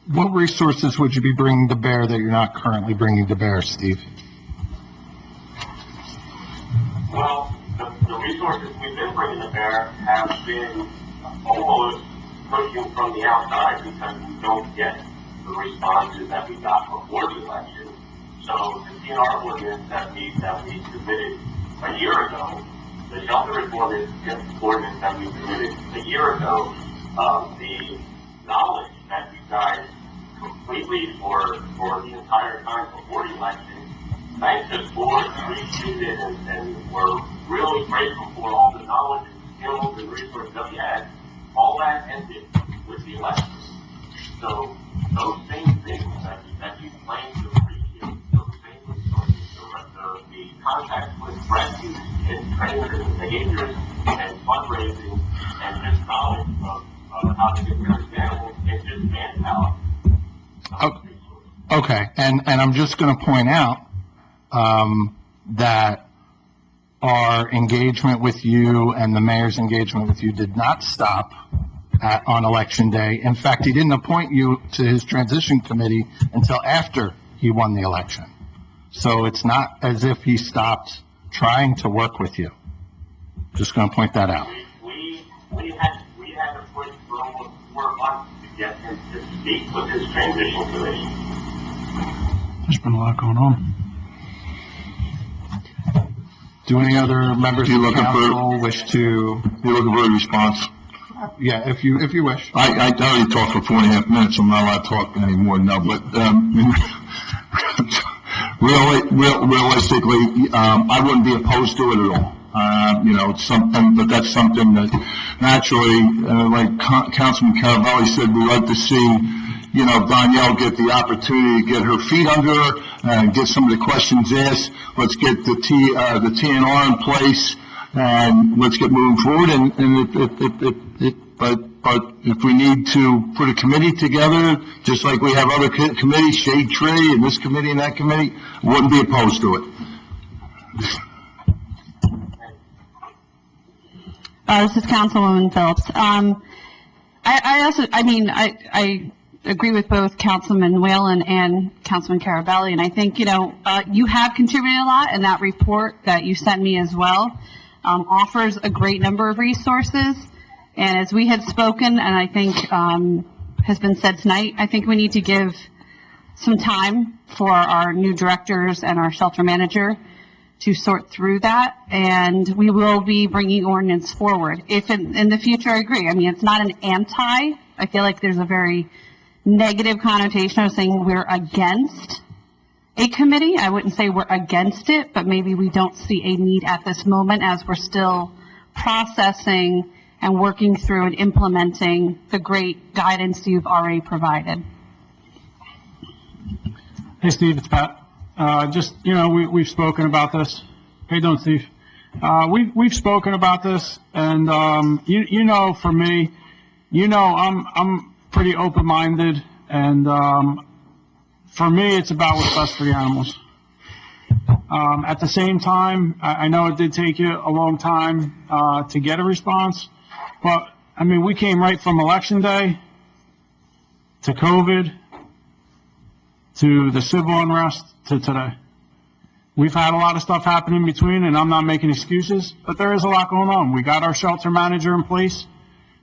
What resources would you be bringing to bear that you're not currently bringing to bear, Steve? Well, the resources we've been bringing to bear have been almost pushing from the outside because we don't get the responses that we got before the election. So the CNR ordinance that we submitted a year ago, the shelter reform ordinance that we submitted a year ago, the knowledge that you guys completely for the entire time before the election, thanks to the board, appreciated and we're really grateful for all the knowledge and skills and resources that we had. All that ended with the election. So those same things that you claim to appreciate, those same resources, the contact with rescues and trainers and behaviors and fundraising and just knowledge of how to take care of animals and just manpower. Okay, and I'm just going to point out that our engagement with you and the mayor's engagement with you did not stop on election day. In fact, he didn't appoint you to his transition committee until after he won the election. So it's not as if he stopped trying to work with you. Just going to point that out. We had to push for almost 4 months to get him to speak with his transition committee. There's been a lot going on. Do any other members of the council wish to? You're looking for a response? Yeah, if you wish. I already talked for 4.5 minutes. I'm not allowed to talk anymore now, but realistically, I wouldn't be opposed to it at all. You know, it's something, but that's something that naturally, like Councilman Carabelli said, we'd like to see, you know, Danielle get the opportunity to get her feet under her and get some of the questions asked. Let's get the TNR in place and let's get moving forward. And But if we need to put a committee together, just like we have other committees, Shade Tree and this committee and that committee, wouldn't be opposed to it. This is Councilwoman Phillips. I agree with both Councilman Whalen and Councilman Carabelli, and I think, you have contributed a lot, and that report that you sent me as well, offers a great number of resources. And as we had spoken, and I think, has been said tonight, I think we need to give some time for our new directors and our shelter manager to sort through that, and we will be bringing ordinance forward. If in the future, I agree. I mean, it's not an anti. I feel like there's a very negative connotation of saying we're against a committee. I wouldn't say we're against it, but maybe we don't see a need at this moment as we're still processing and working through and implementing the great guidance you've already provided. Hey, Steve, it's Pat. We've spoken about this. How you doing, Steve? We've spoken about this, and, for me, I'm pretty open-minded, and, for me, it's about what's best for the animals. At the same time, I know it did take you a long time, to get a response, but, I mean, we came right from Election Day to COVID to the civil unrest to today. We've had a lot of stuff happen in between, and I'm not making excuses, but there is a lot going on. We got our shelter manager in place.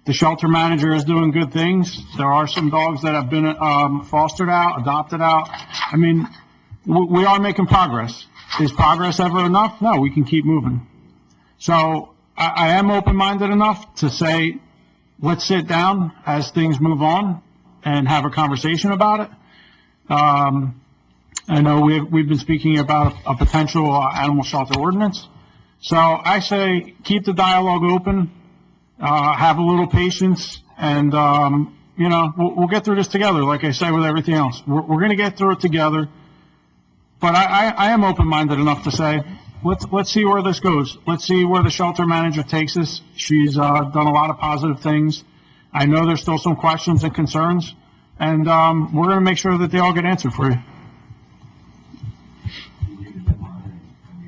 The shelter manager is doing good things. There are some dogs that have been fostered out, adopted out. I mean, we are making progress. Is progress ever enough? No, we can keep moving. So I am open-minded enough to say, let's sit down as things move on and have a conversation about it. I know we've been speaking about a potential animal shelter ordinance. So I say keep the dialogue open, have a little patience, and, we'll get through this together, like I say with everything else. We're going to get through it together. But I am open-minded enough to say, let's see where this goes. Let's see where the shelter manager takes us. She's done a lot of positive things. I know there's still some questions and concerns, and we're going to make sure that they all get answered for you.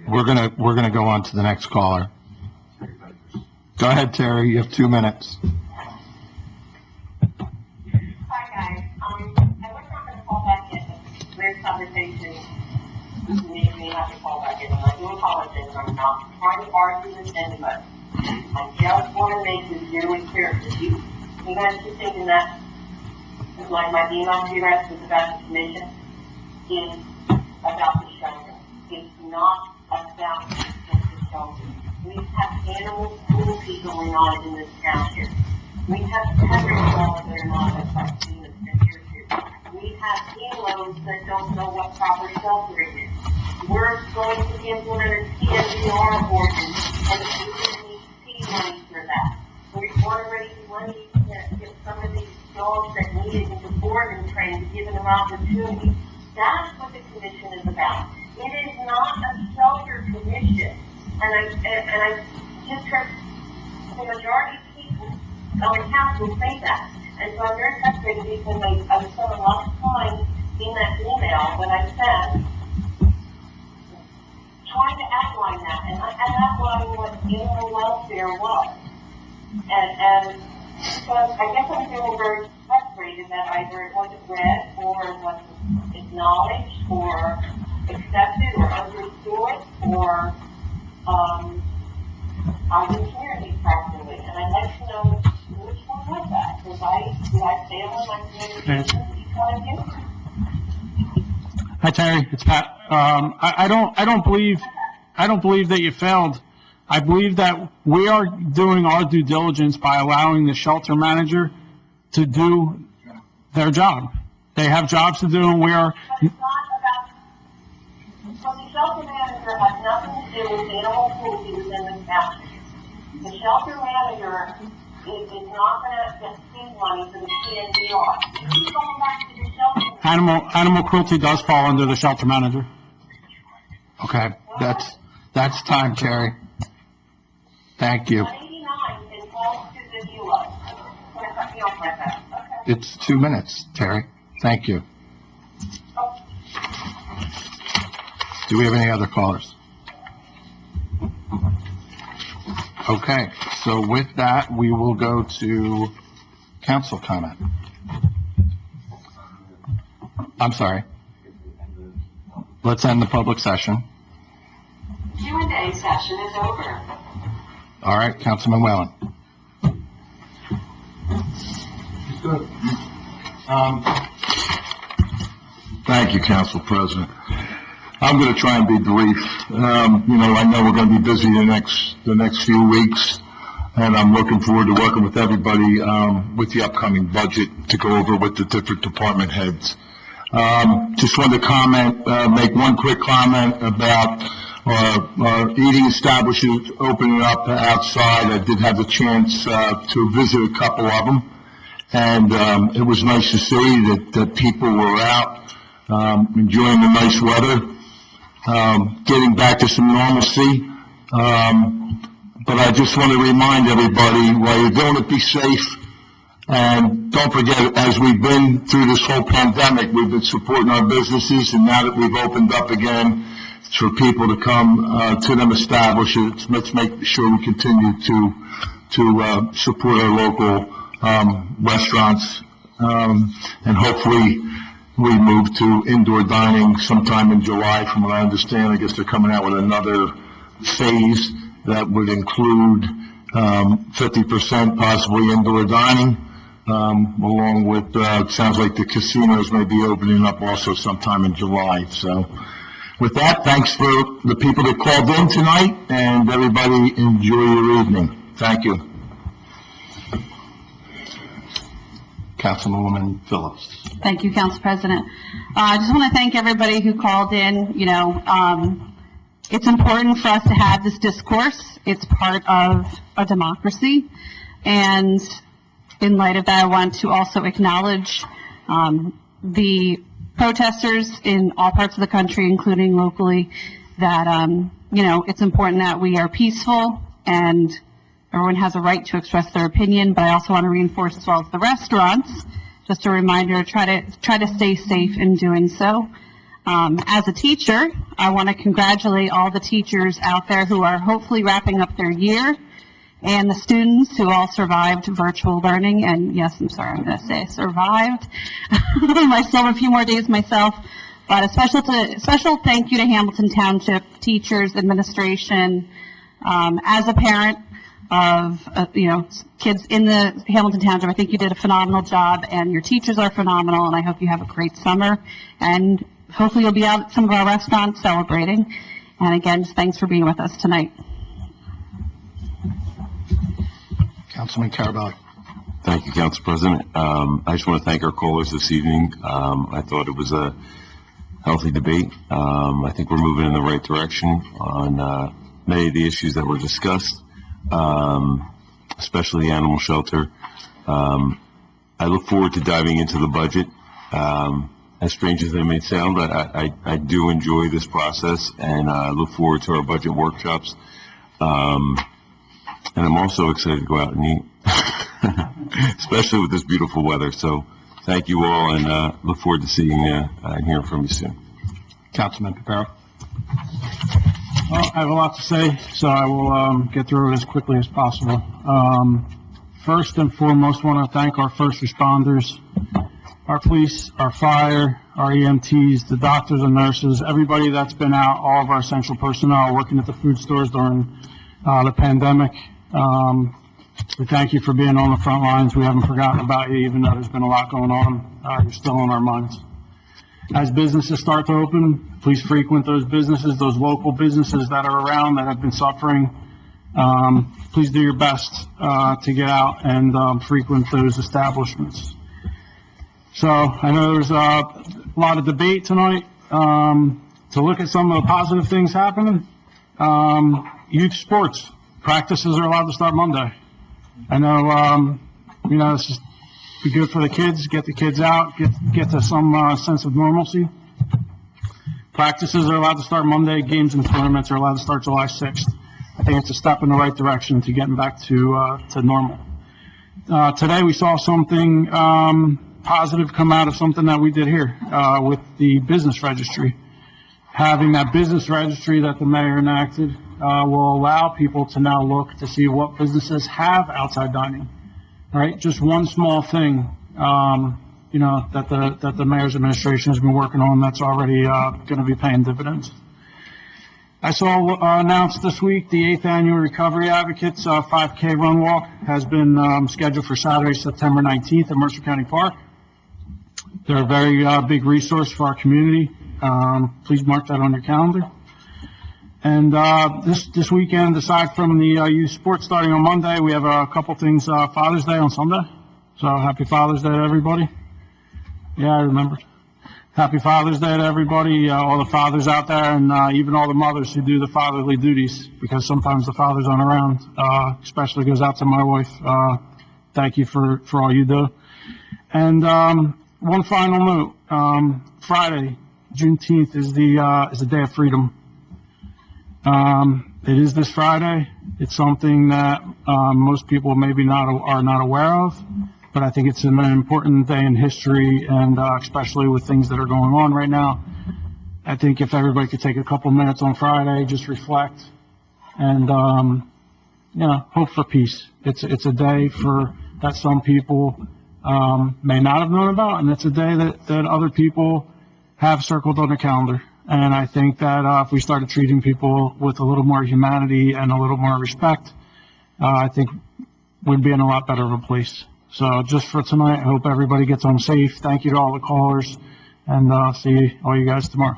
We're gonna go on to the next caller. Go ahead, Terry, you have 2 minutes. Hi, guys. And we're not gonna call back in. Weird conversation. We have to call back in. I do apologize. I'm not trying to argue with anybody. I just want to make this really clear to you. You guys keep thinking that, like my email to you guys was about the commission, is about the shelter. It's not about the shelter. We have animal cruelty going on in this township. We have coverage laws that are not affecting this picture too. We have helos that don't know what proper sheltering is. We're going to implement a CSDR ordinance, and we need P money for that. We've already money to get some of these dogs that needed into boarding trained, giving them opportunity. That's what the commission is about. It is not a shelter commission, and I just heard the majority of people on the council say that, and so I'm very frustrated because I spent a lot of time in that email that I sent trying to outline that, and outline what animal welfare was, and so I guess I'm feeling very frustrated that either it wasn't read or it wasn't acknowledged or accepted or understood, or I didn't hear it properly, and I'd like to know which one was that, because did I fail in my communication because of it? Hi, Terry, it's Pat. I don't believe that you failed. I believe that we are doing our due diligence by allowing the shelter manager to do their job. They have jobs to do, and we are. But it's not about, so the shelter manager has nothing to do with animal cruelty within the township. The shelter manager is not gonna get seed money for the CNDR. He's going back to the shelter. Animal cruelty does fall under the shelter manager. Okay, that's time, Terry. Thank you. 189 is falls to the viewer. It's 2 minutes, Terry. Thank you. Do we have any other callers? Okay, so with that, we will go to council comment. I'm sorry. Let's end the public session. Q&A session is over. All right, Councilman Whalen. Thank you, Council President. I'm going to try and be brief. I know we're going to be busy the next few weeks, and I'm looking forward to working with everybody with the upcoming budget to go over with the different department heads. Just wanted to make one quick comment about our eating establishments opening up outside. I did have the chance to visit a couple of them, and it was nice to see that people were out enjoying the nice weather. Getting back to some normalcy. But I just want to remind everybody, while you're doing it, be safe. And don't forget, as we've been through this whole pandemic, we've been supporting our businesses, and now that we've opened up again, it's for people to come to them establishments. Let's make sure we continue to support our local restaurants, and hopefully we move to indoor dining sometime in July. From what I understand, I guess they're coming out with another phase that would include 50% possibly indoor dining, along with, it sounds like the casinos may be opening up also sometime in July. So with that, thanks for the people that called in tonight, and everybody enjoy your evening. Thank you. Councilwoman Phillips. Thank you, Council President. I just want to thank everybody who called in. It's important for us to have this discourse. It's part of a democracy. And in light of that, I want to also acknowledge the protesters in all parts of the country, including locally, that, it's important that we are peaceful and everyone has a right to express their opinion. But I also want to reinforce, as well as the restaurants, just a reminder, try to stay safe in doing so. As a teacher, I want to congratulate all the teachers out there who are hopefully wrapping up their year, and the students who all survived virtual learning. And yes, I'm sorry, I'm going to say survived. I still have a few more days myself. But a special thank you to Hamilton Township teachers, administration. As a parent of kids in the Hamilton Township, I think you did a phenomenal job, and your teachers are phenomenal, and I hope you have a great summer, and hopefully you'll be out at some of our restaurants celebrating. And again, just thanks for being with us tonight. Councilman Carabelli. Thank you, Council President. I just want to thank our callers this evening. I thought it was a healthy debate. I think we're moving in the right direction on many of the issues that were discussed, especially the animal shelter. I look forward to diving into the budget. As strange as it may sound, I do enjoy this process, and I look forward to our budget workshops. And I'm also excited to go out and eat, especially with this beautiful weather. So thank you all, and look forward to seeing you and hearing from you soon. Councilman Papero. Well, I have a lot to say, so I will get through it as quickly as possible. First and foremost, I want to thank our first responders, our police, our fire, our EMTs, the doctors and nurses, everybody that's been out, all of our essential personnel working at the food stores during the pandemic. We thank you for being on the front lines. We haven't forgotten about you, even though there's been a lot going on. You're still on our minds. As businesses start to open, please frequent those businesses, those local businesses that are around that have been suffering. Please do your best to get out and frequent those establishments. So I know there's a lot of debate tonight to look at some of the positive things happening. Youth sports practices are allowed to start Monday. I know, it's just be good for the kids, get the kids out, get to some sense of normalcy. Practices are allowed to start Monday. Games and tournaments are allowed to start July 6th. I think it's a step in the right direction to getting back to normal. Today we saw something, positive come out of something that we did here, with the business registry. Having that business registry that the mayor enacted, will allow people to now look to see what businesses have outside dining. All right, just one small thing, you know, that the mayor's administration has been working on that's already, gonna be paying dividends. I saw announced this week, the 8th Annual Recovery Advocates 5K Run Walk has been scheduled for Saturday, September 19th at Mercer County Park. They're a very big resource for our community. Please mark that on your calendar. And this weekend, aside from the youth sports starting on Monday, we have a couple things, Father's Day on Sunday. So happy Father's Day to everybody. Yeah, I remember. Happy Father's Day to everybody, all the fathers out there, and even all the mothers who do the fatherly duties, because sometimes the fathers aren't around. Especially goes out to my wife. Thank you for all you do. And one final note: Friday, Juneteenth is the day of freedom. It is this Friday. It's something that most people maybe are not aware of. But I think it's an important day in history, and especially with things that are going on right now. I think if everybody could take a couple minutes on Friday, just reflect, and you know, hope for peace. It's a day that some people may not have known about, and it's a day that other people have circled on their calendar. And I think that if we started treating people with a little more humanity and a little more respect, I think we'd be in a lot better of a place. So just for tonight, I hope everybody gets home safe. Thank you to all the callers, and see all you guys tomorrow.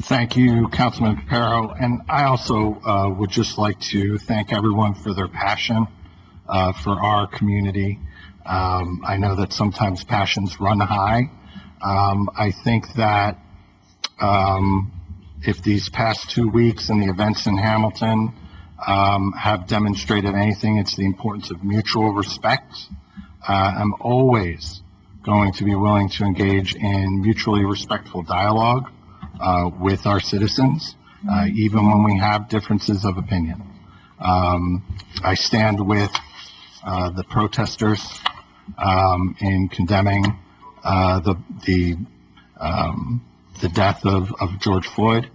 Thank you, Councilman Papero. And I also would just like to thank everyone for their passion for our community. I know that sometimes passions run high. I think that if these past 2 weeks and the events in Hamilton have demonstrated anything, it's the importance of mutual respect. I'm always going to be willing to engage in mutually respectful dialogue with our citizens, even when we have differences of opinion. I stand with the protesters in condemning the death of George Floyd.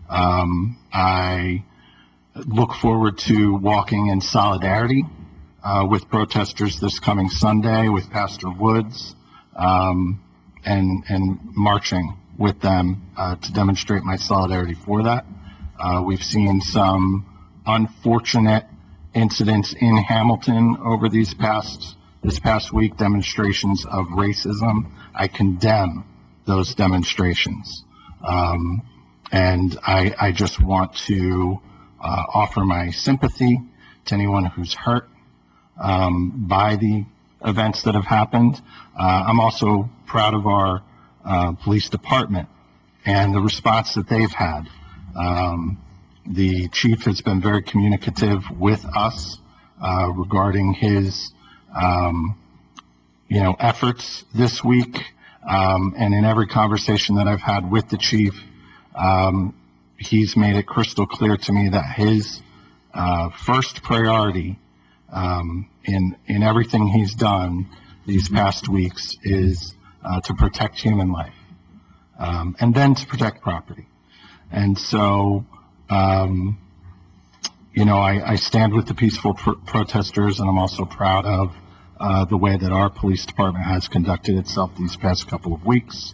I look forward to walking in solidarity with protesters this coming Sunday with Pastor Woods, and marching with them to demonstrate my solidarity for that. We've seen some unfortunate incidents in Hamilton over this past week, demonstrations of racism. I condemn those demonstrations, and I just want to offer my sympathy to anyone who's hurt by the events that have happened. I'm also proud of our police department and the response that they've had. The chief has been very communicative with us regarding his efforts this week, and in every conversation that I've had with the chief, he's made it crystal clear to me that his first priority in everything he's done these past weeks is to protect human life, and then to protect property. And so, I stand with the peaceful protesters, and I'm also proud of the way that our police department has conducted itself these past couple of weeks.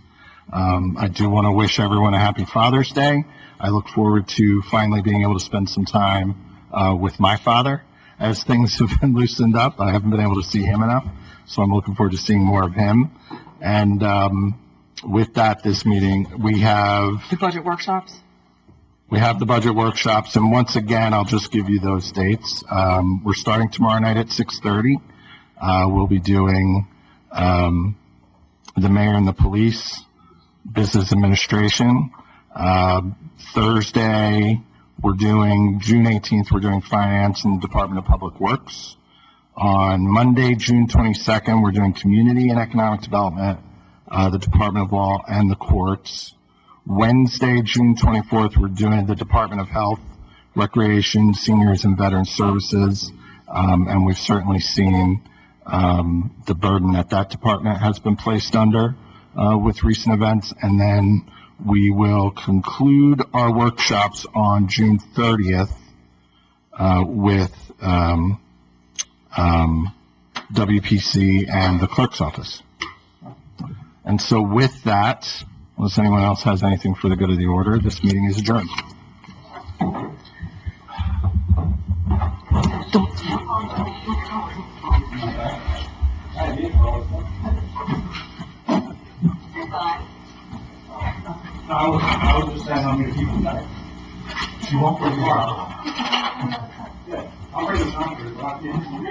I do want to wish everyone a happy Father's Day. I look forward to finally being able to spend some time with my father. As things have been loosened up, I haven't been able to see him enough, so I'm looking forward to seeing more of him. And with that, this meeting, we have The budget workshops? the budget workshops, and once again, I'll just give you those dates. We're starting tomorrow night at 6:30. We'll be doing the mayor and the police, business administration. Thursday, we're doing, June 18th, we're doing finance and the Department of Public Works. On Monday, June 22nd, we're doing community and economic development, the Department of Law and the courts. Wednesday, June 24th, we're doing the Department of Health, Recreation, Seniors and Veteran Services, and we've certainly seen the burden that that department has been placed under with recent events. And then we will conclude our workshops on June 30th with WPC and the clerk's office. And so with that, unless anyone else has anything for the good of the order, this meeting is adjourned. I was just saying how many people died. You won't put tomorrow. Yeah, I'll bring this number, but I can't.